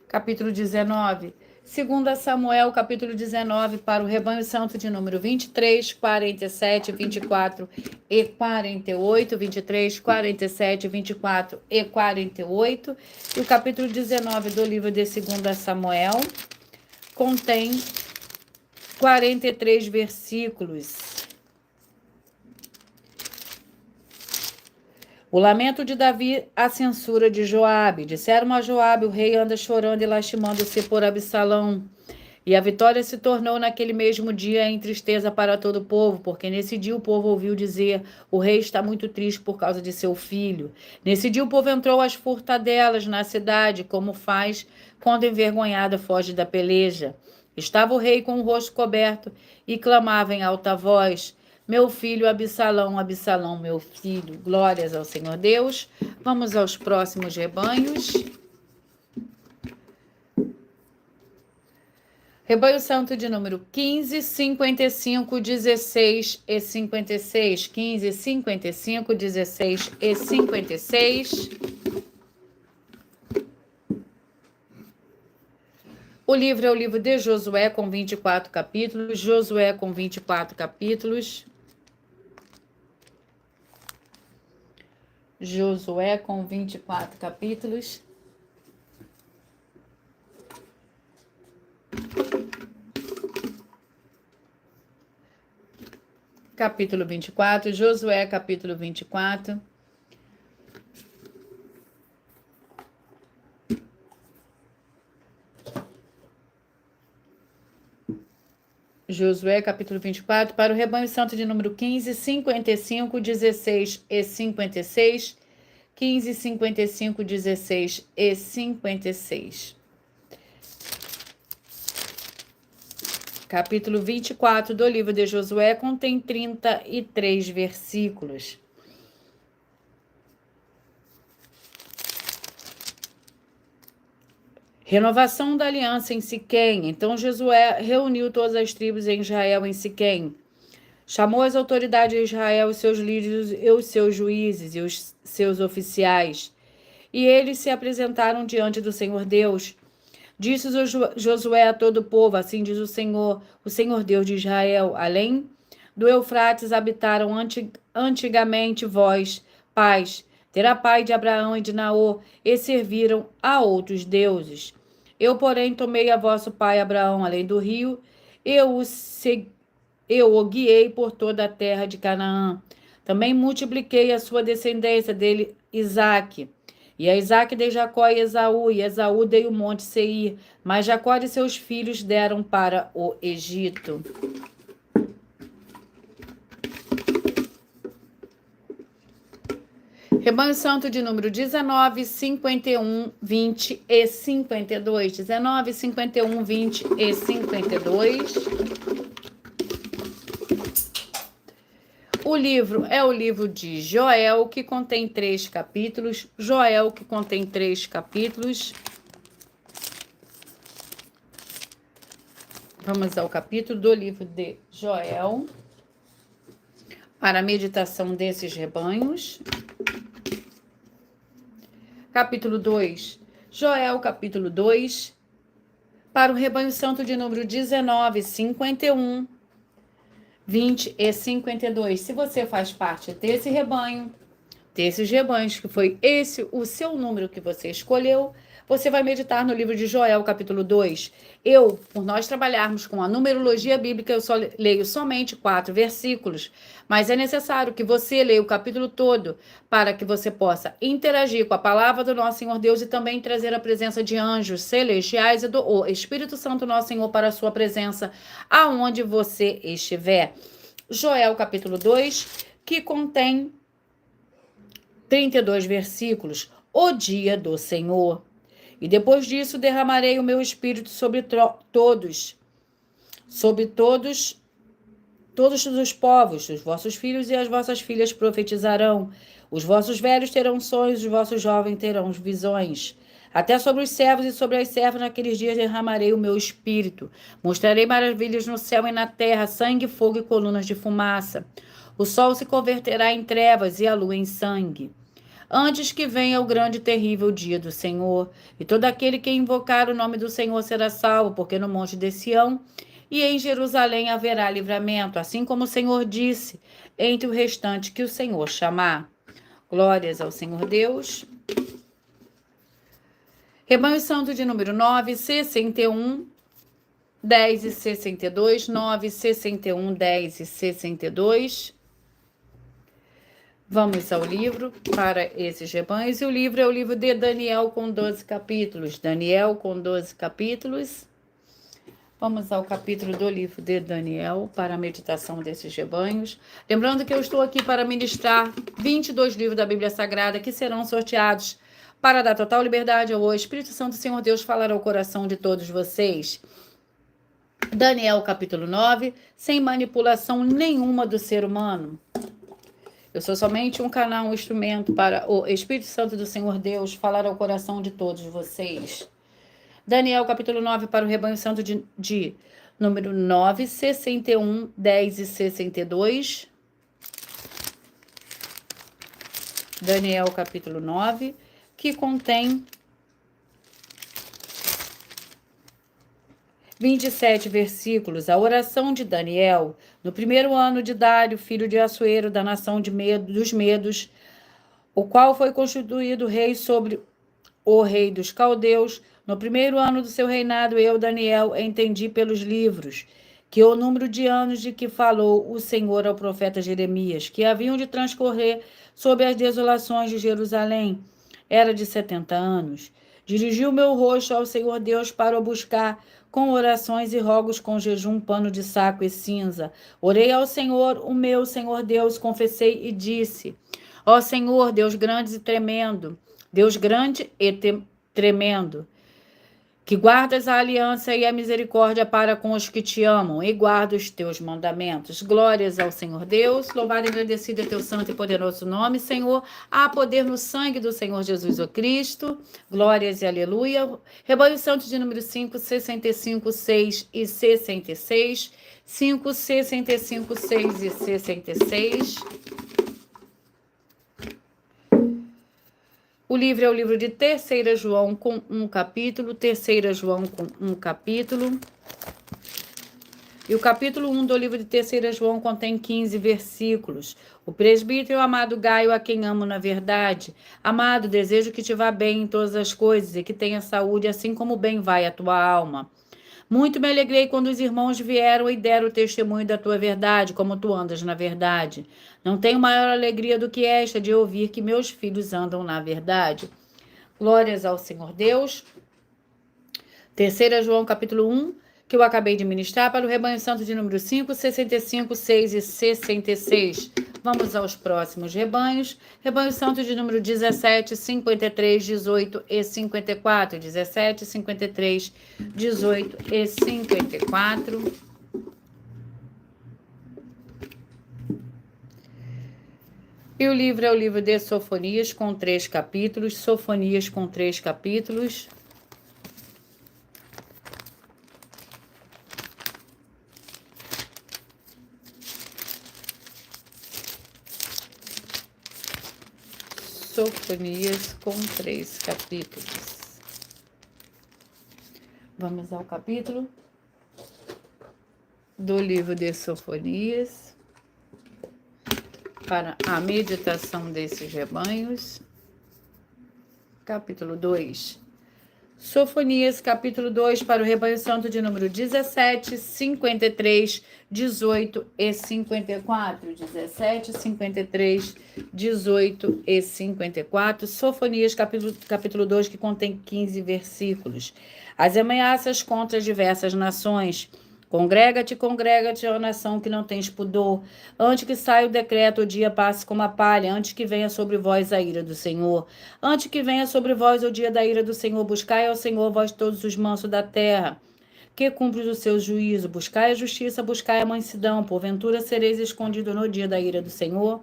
Capítulo 19. 2 Samuel, capítulo 19, para o rebanho santo de número 23, 47, 24 e 48. 23, 47, 24 e 48. E o capítulo 19 do livro de 2 Samuel contém 43 versículos. O lamento de Davi, a censura de Joabe. Disseram a Joabe: o rei anda chorando e lastimando-se por Absalão. E a vitória se tornou naquele mesmo dia em tristeza para todo o povo, porque nesse dia o povo ouviu dizer: o rei está muito triste por causa de seu filho. Nesse dia o povo entrou às furtadelas na cidade, como faz quando envergonhada foge da peleja. Estava o rei com o rosto coberto e clamava em alta voz: meu filho Absalão, Absalão, meu filho. Glórias ao Senhor Deus. Vamos aos próximos rebanhos. Rebanho Santo de número 15, 55, 16 e 56. 15, 55, 16 e 56. O livro é o livro de Josué, com 24 capítulos. Josué com 24 capítulos. Josué com 24 capítulos. Capítulo 24, Josué, capítulo 24. Josué, capítulo 24, para o rebanho santo de número 15, 55, 16 e 56. 15, 55, 16 e 56. Capítulo 24 do livro de Josué contém 33 versículos. Renovação da aliança em Siquém. Então Josué reuniu todas as tribos em Israel em Siquém. Chamou as autoridades de Israel, os seus líderes e os seus juízes e os seus oficiais. E eles se apresentaram diante do Senhor Deus. Disse Josué a todo o povo: assim diz o Senhor Deus de Israel: além do Eufrates habitaram antigamente vós, pais, Terá pai de Abraão e de Naor, e serviram a outros deuses. Eu, porém, tomei a vosso pai Abraão além do rio, eu o guiei por toda a terra de Canaã. Também multipliquei a sua descendência dele, Isaque. E a Isaque dei Jacó e Esaú dei o monte Seir, mas Jacó e seus filhos deram para o Egito. Rebanho Santo de número 19, 51, 20 e 52. 19, 51, 20 e 52. O livro é o livro de Joel, que contém 3 capítulos. Joel, que contém 3 capítulos. Vamos ao capítulo do livro de Joel, para a meditação desses rebanhos. Capítulo 2. Joel, capítulo 2. Para o rebanho santo de número 19, 51. 20 e 52. Se você faz parte desse rebanho, desses rebanhos, que foi esse o seu número que você escolheu, você vai meditar no livro de Joel, capítulo 2. Por nós trabalharmos com a numerologia bíblica, eu só leio somente 4 versículos, mas é necessário que você leia o capítulo todo para que você possa interagir com a palavra do nosso Senhor Deus e também trazer a presença de anjos celestiais e do Espírito Santo, nosso Senhor, para a sua presença aonde você estiver. Joel, capítulo 2, que contém 32 versículos. O dia do Senhor. E depois disso derramarei o meu espírito sobre todos os povos. Os vossos filhos e as vossas filhas profetizarão. Os vossos velhos terão sonhos, os vossos jovens terão visões. Até sobre os servos e sobre as servas naqueles dias derramarei o meu espírito. Mostrarei maravilhas no céu e na terra, sangue, fogo e colunas de fumaça. O sol se converterá em trevas e a lua em sangue, antes que venha o grande e terrível dia do Senhor. E todo aquele que invocar o nome do Senhor será salvo, porque no monte de Sião e em Jerusalém haverá livramento, assim como o Senhor disse, entre o restante que o Senhor chamar. Glórias ao Senhor Deus. Rebanho Santo de número 9, 61, 10 e 62. 9, 61, 10 e 62. Vamos ao livro para esses rebanhos. E o livro é o livro de Daniel, com 12 capítulos. Daniel, com 12 capítulos. Vamos ao capítulo do livro de Daniel, para a meditação desses rebanhos. Lembrando que eu estou aqui para ministrar 22 livros da Bíblia Sagrada, que serão sorteados para dar total liberdade ao Espírito Santo, Senhor Deus, falar ao coração de todos vocês. Daniel capítulo 9, sem manipulação nenhuma do ser humano. Eu sou somente um canal, um instrumento para o Espírito Santo do Senhor Deus falar ao coração de todos vocês. Daniel capítulo 9 para o rebanho santo de número 9, 61, 10 e 62. Daniel capítulo 9, que contém 27 versículos. A oração de Daniel, no primeiro ano de Dário, filho de Assuero, da nação dos Medos, o qual foi constituído rei sobre o rei dos caldeus. No primeiro ano do seu reinado, eu, Daniel, entendi pelos livros que o número de anos de que falou o Senhor ao profeta Jeremias, que haviam de transcorrer sobre as desolações de Jerusalém, era de 70 anos. Dirigi o meu rosto ao Senhor Deus para o buscar com orações e rogos, com jejum, pano de saco e cinza. Orei ao Senhor, o meu Senhor Deus, confessei e disse: ó Senhor, Deus grande e tremendo, Deus grande e tremendo, que guardas a aliança e a misericórdia para com os que te amam e guarda os teus mandamentos. Glórias ao Senhor Deus, louvado e agradecido é teu santo e poderoso nome, Senhor. Há poder no sangue do Senhor Jesus o Cristo. Glórias e aleluia. Rebanho santo de número 5, 65, 6 e 66. 5, 65, 6 e 66. O livro é o livro de 3 João com um capítulo, 3 João com um capítulo. E o capítulo 1 do livro de 3 João contém 15 versículos. O presbítero amado Gaio, a quem amo na verdade. Amado, desejo que te vá bem em todas as coisas e que tenha saúde, assim como bem vai a tua alma. Muito me alegrei quando os irmãos vieram e deram o testemunho da tua verdade, como tu andas na verdade. Não tenho maior alegria do que esta de ouvir que meus filhos andam na verdade. Glórias ao Senhor Deus. 3 João capítulo 1, que eu acabei de ministrar, para o rebanho santo de número 5, 65, 6 e 66. Vamos aos próximos rebanhos. Rebanho santo de número 17, 53, 18 e 54. 17, 53, 18 e 54. E o livro é o livro de Sofonias, com 3 capítulos. Sofonias com 3 capítulos. Sofonias com 3 capítulos. Vamos ao capítulo do livro de Sofonias para a meditação desses rebanhos. Capítulo 2. Sofonias, capítulo 2, para o rebanho santo de número 17, 53, 18 e 54. 17, 53, 18 e 54. Sofonias, capítulo 2, que contém 15 versículos. As ameaças contra as diversas nações. Congrega-te, ó nação que não tens pudor, antes que saia o decreto, o dia passe como a palha, antes que venha sobre vós a ira do Senhor. Antes que venha sobre vós o dia da ira do Senhor, buscai ao Senhor, vós todos os mansos da terra, que cumpre o seu juízo. Buscai a justiça, buscai a mansidão, porventura sereis escondido no dia da ira do Senhor.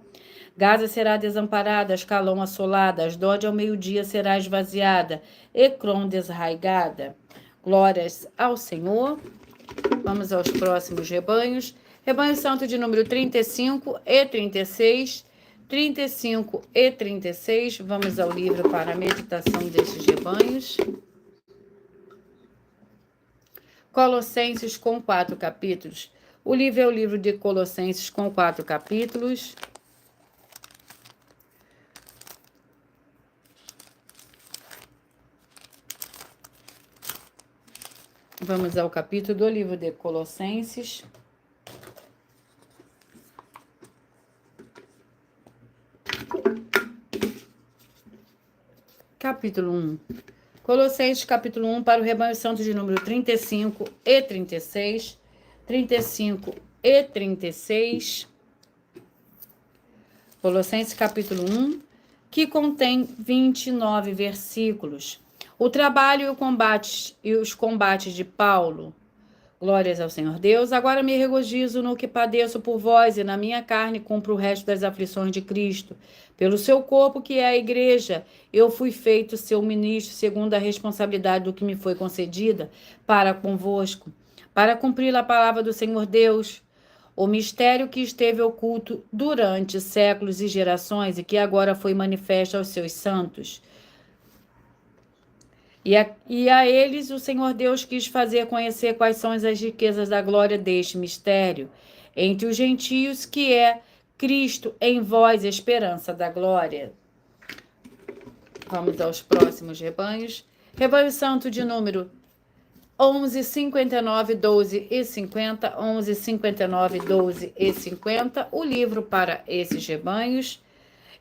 Gaza será desamparada, Ascalon assolada, Asdod ao meio-dia será esvaziada, Ecrom desarraigada. Glórias ao Senhor. Vamos aos próximos rebanhos. Rebanho santo de número 35 e 36. 35 e 36. Vamos ao livro para a meditação desses rebanhos. Colossenses com 4 capítulos. O livro é o livro de Colossenses com 4 capítulos. Vamos ao capítulo do livro de Colossenses. Capítulo 1. Colossenses, capítulo 1, para o rebanho santo de número 35 e 36. 35 e 36. Colossenses, capítulo 1, que contém 29 versículos. O trabalho e os combates de Paulo Glórias ao Senhor Deus. Agora me regozijo no que padeço por vós, e na minha carne cumpro o resto das aflições de Cristo. Pelo seu corpo, que é a igreja, eu fui feito seu ministro, segundo a responsabilidade do que me foi concedida, para convosco, para cumprir a palavra do Senhor Deus, o mistério que esteve oculto durante séculos e gerações, e que agora foi manifesto aos seus santos. E a eles o Senhor Deus quis fazer conhecer quais são as riquezas da glória deste mistério entre os gentios, que é Cristo em vós, esperança da glória. Vamos aos próximos rebanhos. Rebanho Santo de número 11, 59, 12 e 50. 11, 59, 12 e 50. O livro para esses rebanhos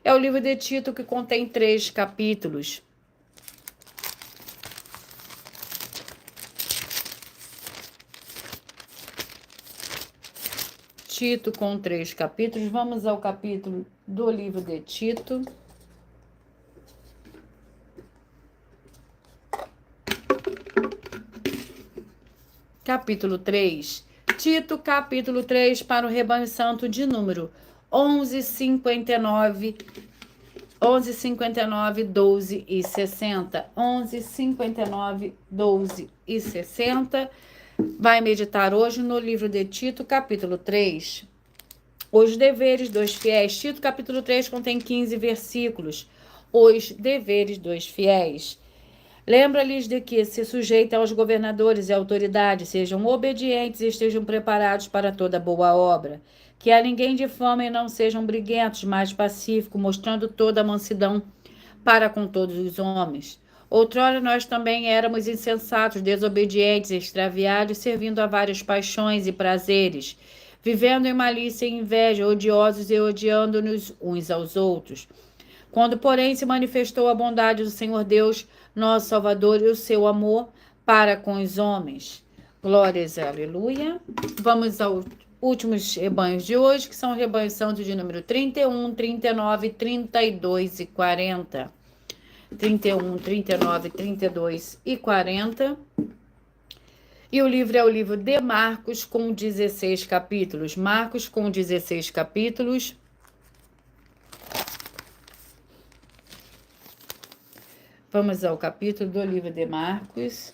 é o livro de Tito, que contém 3 capítulos. Tito com 3 capítulos. Vamos ao capítulo do livro de Tito. Capítulo 3. Tito, capítulo 3, para o rebanho santo de número 11, 59, 11, 59, 12 e 60. 11, 59, 12 e 60. Vai meditar hoje no livro de Tito, capítulo 3. Os deveres dos fiéis. Tito, capítulo 3, contém 15 versículos. Os deveres dos fiéis. Lembra-lhes de que se sujeitem aos governadores e autoridades, sejam obedientes e estejam preparados para toda boa obra. Que a ninguém difamem e não sejam briguentos, mas pacíficos, mostrando toda a mansidão para com todos os homens. Outrora nós também éramos insensatos, desobedientes, extraviados, servindo a várias paixões e prazeres, vivendo em malícia e inveja, odiosos e odiando-nos uns aos outros. Quando, porém, se manifestou a bondade do Senhor Deus, nosso Salvador, e o seu amor para com os homens. Glórias, aleluia. Vamos aos últimos rebanhos de hoje, que são os rebanhos santos de número 31, 39, 32 e 40. 31, 39, 32 e 40. E o livro é o livro de Marcos, com 16 capítulos. Marcos, com 16 capítulos. Vamos ao capítulo do livro de Marcos.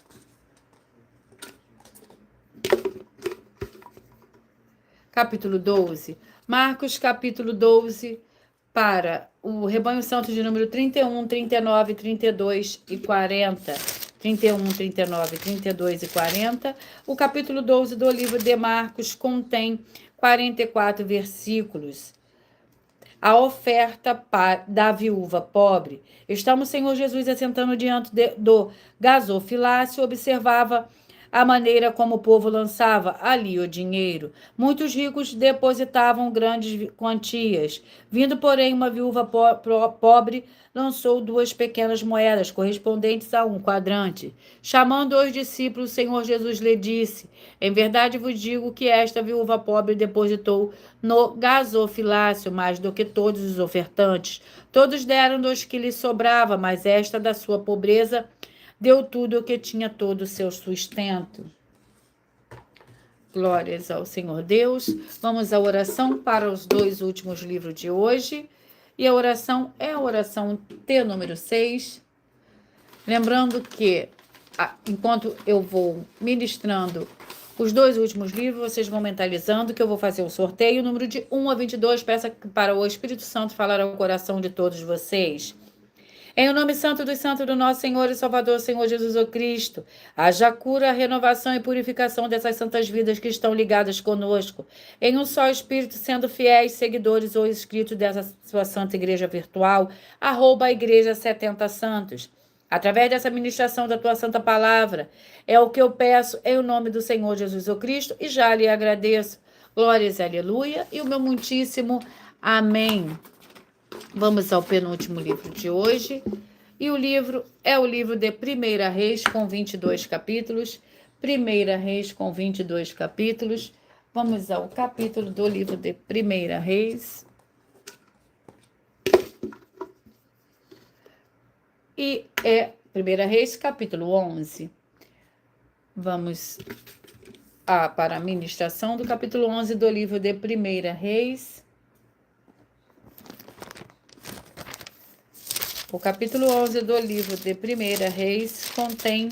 Capítulo 12. Marcos, capítulo 12, para o rebanho santo de número 31, 39, 32 e 40. 31, 39, 32 e 40. O capítulo 12 do livro de Marcos contém 44 versículos. A oferta da viúva pobre. Estamos, Senhor Jesus, assentando diante do gasofilácio, observava a maneira como o povo lançava ali o dinheiro. Muitos ricos depositavam grandes quantias. Vindo, porém, uma viúva pobre, lançou 2 pequenas moedas, correspondentes a 1 quadrante. Chamando os discípulos, o Senhor Jesus lhe disse: em verdade vos digo que esta viúva pobre depositou no gasofilácio mais do que todos os ofertantes. Todos deram dos que lhe sobrava, mas esta da sua pobreza deu tudo o que tinha, todo o seu sustento. Glórias ao Senhor Deus. Vamos à oração para os 2 últimos livros de hoje. E a oração é a oração T número 6. Lembrando que, enquanto eu vou ministrando os 2 últimos livros, vocês vão mentalizando que eu vou fazer o sorteio. O número de 1 a 22, peça para o Espírito Santo falar ao coração de todos vocês. Em o nome santo dos santos do nosso Senhor e Salvador, Senhor Jesus o Cristo, haja cura, renovação e purificação dessas santas vidas que estão ligadas conosco, em um só Espírito, sendo fiéis, seguidores ou inscritos dessa sua santa igreja virtual, @ Igreja 70 Santos. Através dessa ministração da tua santa palavra, é o que eu peço em o nome do Senhor Jesus o Cristo e já lhe agradeço. Glórias, aleluia, e o meu muitíssimo amém. Vamos ao penúltimo livro de hoje. E o livro é o livro de 1 Reis, com 22 capítulos. 1 Reis, com 22 capítulos. Vamos ao capítulo do livro de 1 Reis. E é 1 Reis, capítulo 11. Vamos para a ministração do capítulo 11 do livro de 1 Reis. O capítulo 11 do livro de 1 Reis contém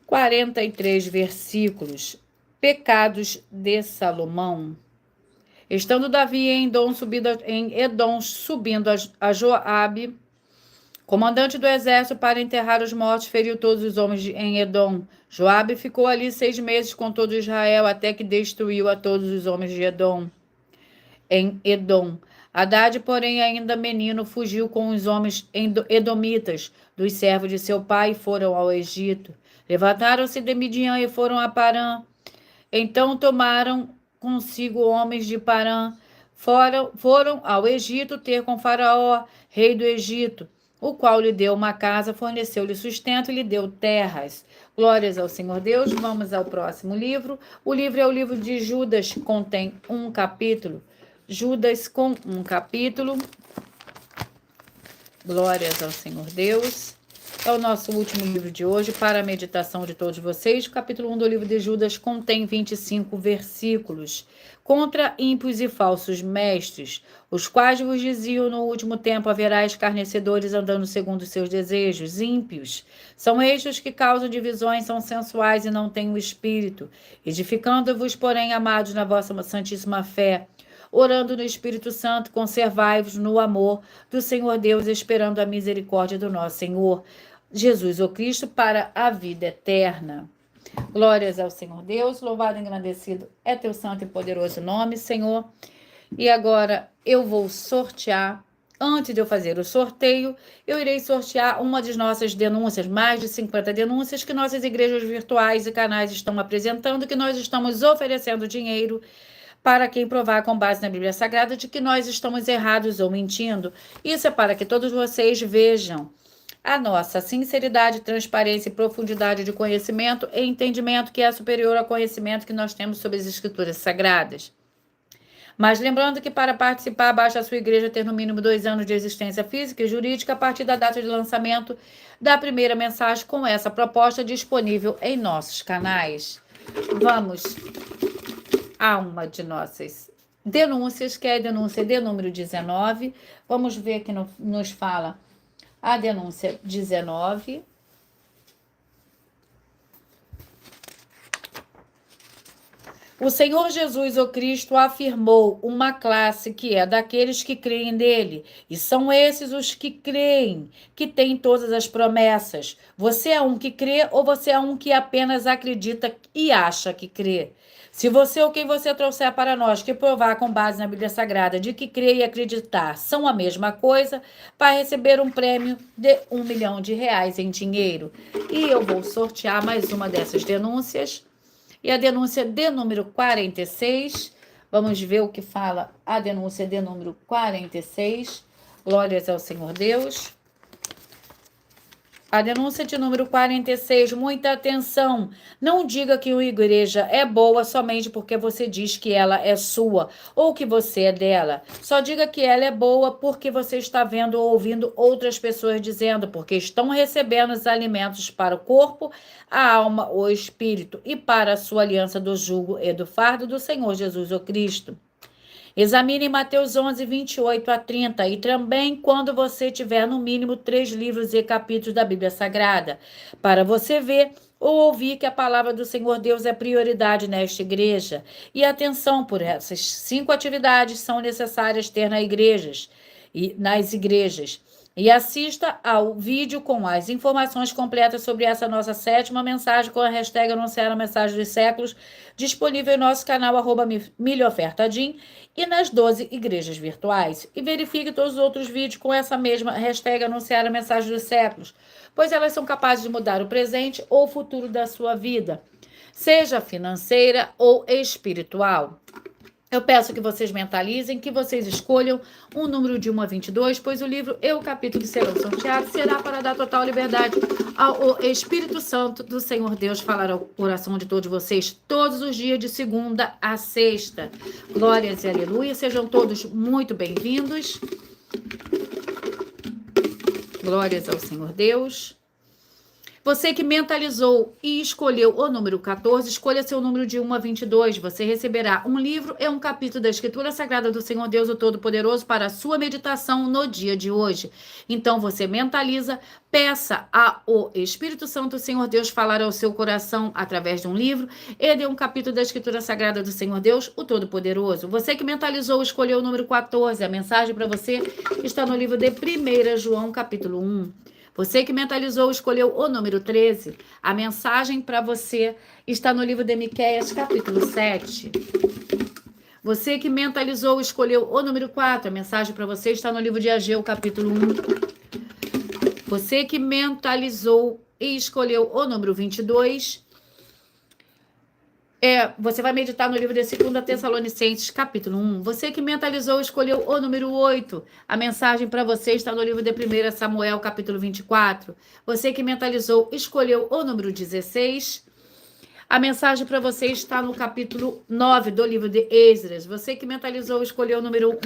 43 versículos. Pecados de Salomão. Estando Davi em Edom subindo a Joabe, comandante do exército, para enterrar os mortos, feriu todos os homens em Edom. Joabe ficou ali 6 meses com todo Israel, até que destruiu a todos os homens de Edom. Em Edom. Hadad, porém, ainda menino, fugiu com os homens edomitas, dos servos de seu pai, e foram ao Egito. Levantaram-se de Midian e foram a Parã. Então tomaram consigo homens de Parã, foram ao Egito ter com Faraó, rei do Egito, o qual lhe deu uma casa, forneceu-lhe sustento e lhe deu terras. Glórias ao Senhor Deus. Vamos ao próximo livro. O livro é o livro de Judas, contém um capítulo. Judas com um capítulo. Glórias ao Senhor Deus. É o nosso último livro de hoje para a meditação de todos vocês. O capítulo 1 do livro de Judas contém 25 versículos. Contra ímpios e falsos mestres, os quais vos diziam: no último tempo haverá escarnecedores andando segundo os seus desejos. Ímpios são estes que causam divisões, são sensuais e não têm o espírito. Edificando-vos, porém, amados, na vossa santíssima fé, orando no Espírito Santo, conservai-vos no amor do Senhor Deus, esperando a misericórdia do nosso Senhor Jesus, o Cristo, para a vida eterna. Glórias ao Senhor Deus, louvado e engrandecido é teu santo e poderoso nome, Senhor. E agora eu vou sortear. Antes de eu fazer o sorteio, eu irei sortear uma de nossas denúncias, mais de 50 denúncias que nossas igrejas virtuais e canais estão apresentando, que nós estamos oferecendo dinheiro para quem provar com base na Bíblia Sagrada de que nós estamos errados ou mentindo. Isso é para que todos vocês vejam a nossa sinceridade, transparência e profundidade de conhecimento e entendimento, que é superior ao conhecimento que nós temos sobre as Escrituras Sagradas. Mas lembrando que para participar, basta a sua igreja ter no mínimo 2 anos de existência física e jurídica a partir da data de lançamento da primeira mensagem com essa proposta disponível em nossos canais. Vamos a uma de nossas denúncias, que é a denúncia de número 19. Vamos ver que nos fala a denúncia 19. O Senhor Jesus, o Cristo, afirmou uma classe que é daqueles que creem nele, e são esses os que creem, que têm todas as promessas. Você é um que crê ou você é um que apenas acredita e acha que crê? Se você ou quem você trouxer para nós que provar com base na Bíblia Sagrada de que crer e acreditar são a mesma coisa, vai receber um prêmio de R$1 milhão em dinheiro. E eu vou sortear mais uma dessas denúncias. E a denúncia de número 46, vamos ver o que fala a denúncia de número 46. Glórias ao Senhor Deus. A denúncia de número 46, muita atenção. Não diga que uma igreja é boa somente porque você diz que ela é sua ou que você é dela. Só diga que ela é boa porque você está vendo ou ouvindo outras pessoas dizendo, porque estão recebendo os alimentos para o corpo, a alma, o espírito e para a sua aliança do jugo e do fardo do Senhor Jesus o Cristo. Examine Mateus 11, 28 a 30, e também quando você tiver no mínimo 3 livros e capítulos da Bíblia Sagrada, para você ver ou ouvir que a palavra do Senhor Deus é prioridade nesta igreja. E atenção, por essas 5 atividades são necessárias ter nas igrejas. E assista ao vídeo com as informações completas sobre essa nossa 7ª mensagem com a hashtag Anunciar a Mensagem dos Séculos, disponível em nosso canal @milhaofertadim e nas 12 igrejas virtuais. E verifique todos os outros vídeos com essa mesma hashtag Anunciar a Mensagem dos Séculos, pois elas são capazes de mudar o presente ou o futuro da sua vida, seja financeira ou espiritual. Eu peço que vocês mentalizem, que vocês escolham um número de 1 a 22, pois o livro e o capítulo que serão sorteados será para dar total liberdade ao Espírito Santo do Senhor Deus falar ao coração de todos vocês todos os dias de segunda a sexta. Glórias e aleluia, sejam todos muito bem-vindos. Glórias ao Senhor Deus. Você que mentalizou e escolheu o número 14, escolha seu número de 1 a 22. Você receberá um livro e um capítulo da Escritura Sagrada do Senhor Deus, o Todo-Poderoso, para a sua meditação no dia de hoje. Então, você mentaliza, peça ao Espírito Santo, o Senhor Deus, falar ao seu coração através de um livro e de um capítulo da Escritura Sagrada do Senhor Deus, o Todo-Poderoso. Você que mentalizou, escolheu o número 14. A mensagem para você está no livro de 1 João, capítulo 1. Você que mentalizou, escolheu o número 13. A mensagem para você está no livro de Miqueias, capítulo 7. Você que mentalizou, escolheu o número 4. A mensagem para você está no livro de Ageu, capítulo 1. Você que mentalizou e escolheu o número 22. Você vai meditar no livro de 2 Tessalonicenses, capítulo 1. Você que mentalizou, escolheu o número 8. A mensagem para você está no livro de 1 Samuel, capítulo 24. Você que mentalizou, escolheu o número 16. A mensagem para você está no capítulo 9 do livro de Esdras. Você que mentalizou, escolheu o número 1.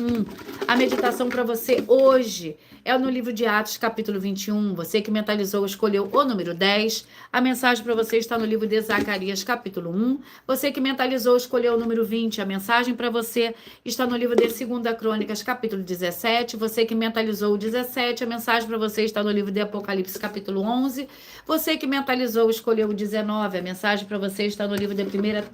A meditação para você hoje é no livro de Atos, capítulo 21. Você que mentalizou, escolheu o número 10. A mensagem para você está no livro de Zacarias, capítulo 1. Você que mentalizou, escolheu o número 20. A mensagem para você está no livro de 2 Crônicas, capítulo 17. Você que mentalizou o 17. A mensagem para você está no livro de Apocalipse, capítulo 11. Você que mentalizou, escolheu o 19. A mensagem para você está no livro de 1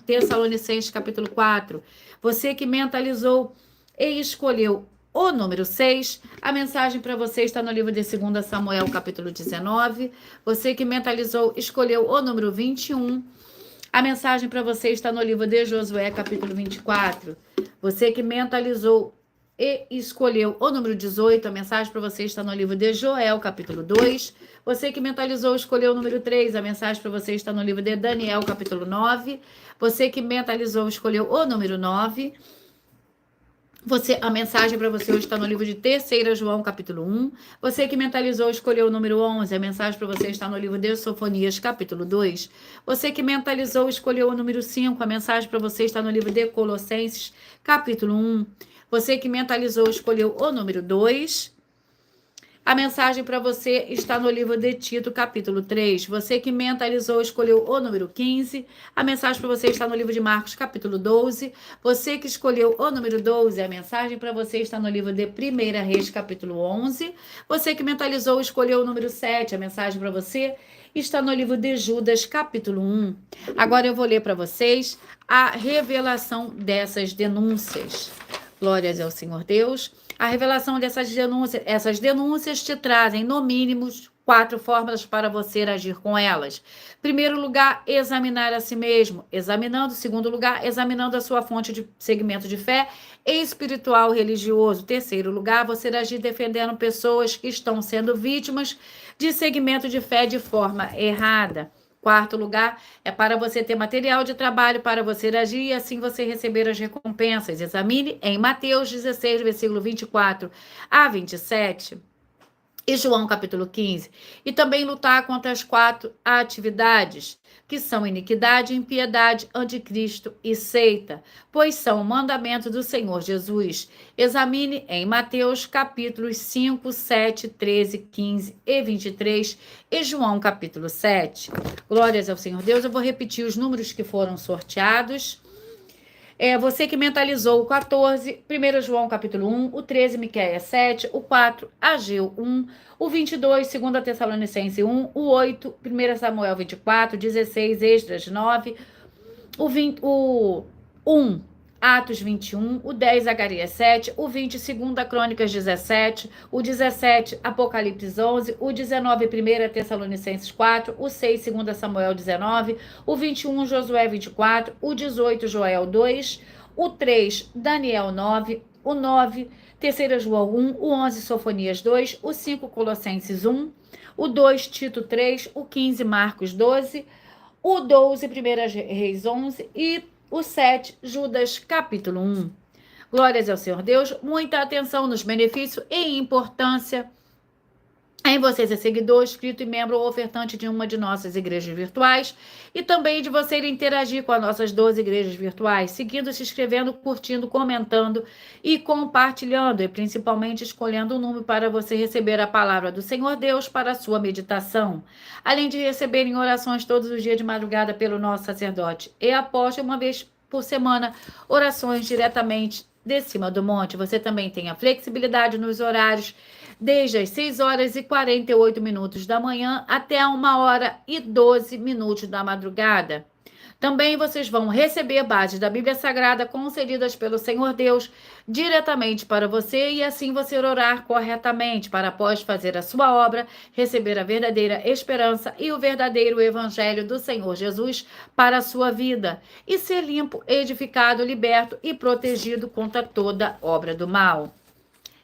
Tessalonicenses, capítulo 4. Você que mentalizou e escolheu o número 6, a mensagem para você está no livro de 2 Samuel, capítulo 19. Você que mentalizou, escolheu o número 21. A mensagem para você está no livro de Josué, capítulo 24. Você que mentalizou e escolheu o número 18, a mensagem para você está no livro de Joel, capítulo 2. Você que mentalizou, escolheu o número 3, a mensagem para você está no livro de Daniel, capítulo 9. Você que mentalizou, escolheu o número 9. A mensagem para você hoje está no livro de 3 João, capítulo 1. Você que mentalizou, escolheu o número 11. A mensagem para você está no livro de Sofonias, capítulo 2. Você que mentalizou, escolheu o número 5. A mensagem para você está no livro de Colossenses, capítulo 1. Você que mentalizou, escolheu o número 2. A mensagem para você está no livro de Tito, capítulo 3. Você que mentalizou, escolheu o número 15. A mensagem para você está no livro de Marcos, capítulo 12. Você que escolheu o número 12. A mensagem para você está no livro de 1 Reis, capítulo 11. Você que mentalizou, escolheu o número 7. A mensagem para você está no livro de Judas, capítulo 1. Agora eu vou ler para vocês a revelação dessas denúncias. Glórias ao Senhor Deus. A revelação dessas denúncias, essas denúncias te trazem, no mínimo, 4 formas para você agir com elas. Primeiro lugar, examinar a si mesmo. Examinando. Segundo lugar, examinando a sua fonte de segmento de fé espiritual religioso. Terceiro lugar, você agir defendendo pessoas que estão sendo vítimas de segmento de fé de forma errada. Quarto lugar, é para você ter material de trabalho para você agir e assim você receber as recompensas. Examine em Mateus 16, versículo 24 a 27 e João capítulo 15. E também lutar contra as 4 atividades, que são iniquidade, impiedade, anticristo e seita, pois são mandamentos do Senhor Jesus. Examine em Mateus capítulos 5, 7, 13, 15 e 23 e João capítulo 7. Glórias ao Senhor Deus. Eu vou repetir os números que foram sorteados. Você que mentalizou o 14, 1 João capítulo 1, o 13, Miqueias 7, o 4, Ageu 1, o 22, 2 Tessalonicenses 1, o 8, 1 Samuel 24, 16, Esdras 9, o 1, Atos 21, o 10, Zacarias 7, o 20, 2 Crônicas 17, o 17, Apocalipse 11, o 19, 1 Tessalonicenses 4, o 6, 2 Samuel 19, o 21, Josué 24, o 18, Joel 2, o 3, Daniel 9, o 9, 3 João 1, o 11, Sofonias 2, o 5, Colossenses 1, o 2, Tito 3, o 15, Marcos 12, o 12, 1 Reis 11 e o 7, Judas, capítulo 1. Glórias ao Senhor Deus. Muita atenção nos benefícios e importância. A em você ser seguidor, inscrito e membro ou ofertante de uma de nossas igrejas virtuais e também de você interagir com as nossas 12 igrejas virtuais, seguindo, se inscrevendo, curtindo, comentando e compartilhando e principalmente escolhendo um número para você receber a palavra do Senhor Deus para a sua meditação, além de receberem orações todos os dias de madrugada pelo nosso sacerdote e apóstolo, uma vez por semana, orações diretamente de cima do monte. Você também tem a flexibilidade nos horários, desde as 6h48 da manhã até 1h12 da madrugada. Também vocês vão receber bases da Bíblia Sagrada concedidas pelo Senhor Deus diretamente para você e assim você orar corretamente para, após fazer a sua obra, receber a verdadeira esperança e o verdadeiro evangelho do Senhor Jesus para a sua vida e ser limpo, edificado, liberto e protegido contra toda obra do mal.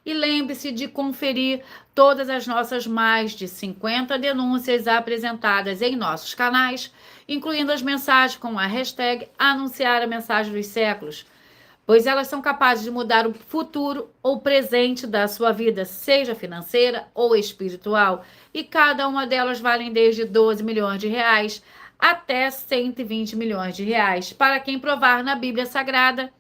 E lembre-se de conferir todas as nossas mais de 50 denúncias apresentadas em nossos canais, incluindo as mensagens com a hashtag Anunciar a Mensagem dos Séculos, pois elas são capazes de mudar o futuro ou presente da sua vida, seja financeira ou espiritual, e cada uma delas valem desde 12 milhões de reais até 120 milhões de reais, para quem provar na Bíblia Sagrada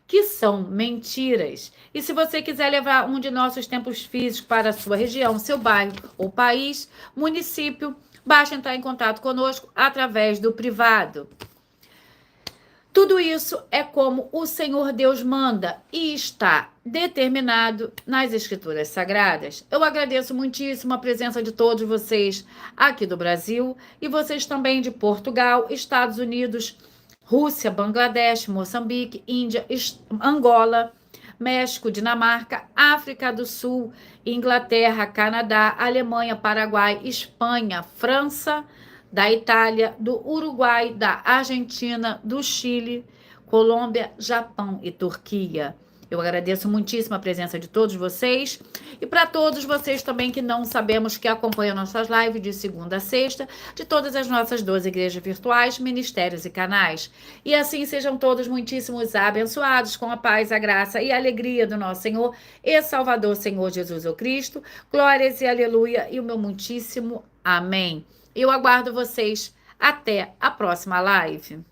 que são mentiras. E se você quiser levar um de nossos templos físicos para a sua região, seu bairro ou país, município, basta entrar em contato conosco através do privado. Tudo isso é como o Senhor Deus manda e está determinado nas Escrituras Sagradas. Eu agradeço muitíssimo a presença de todos vocês aqui do Brasil e vocês também de Portugal, Estados Unidos, Rússia, Bangladesh, Moçambique, Índia, Angola, México, Dinamarca, África do Sul, Inglaterra, Canadá, Alemanha, Paraguai, Espanha, França, da Itália, do Uruguai, da Argentina, do Chile, Colômbia, Japão e Turquia. Eu agradeço muitíssimo a presença de todos vocês e para todos vocês também que não sabemos que acompanham nossas lives de segunda a sexta, de todas as nossas 12 igrejas virtuais, ministérios e canais. E assim sejam todos muitíssimos abençoados com a paz, a graça e a alegria do nosso Senhor e Salvador Senhor Jesus o Cristo. Glórias e aleluia e o meu muitíssimo amém. Eu aguardo vocês até a próxima live.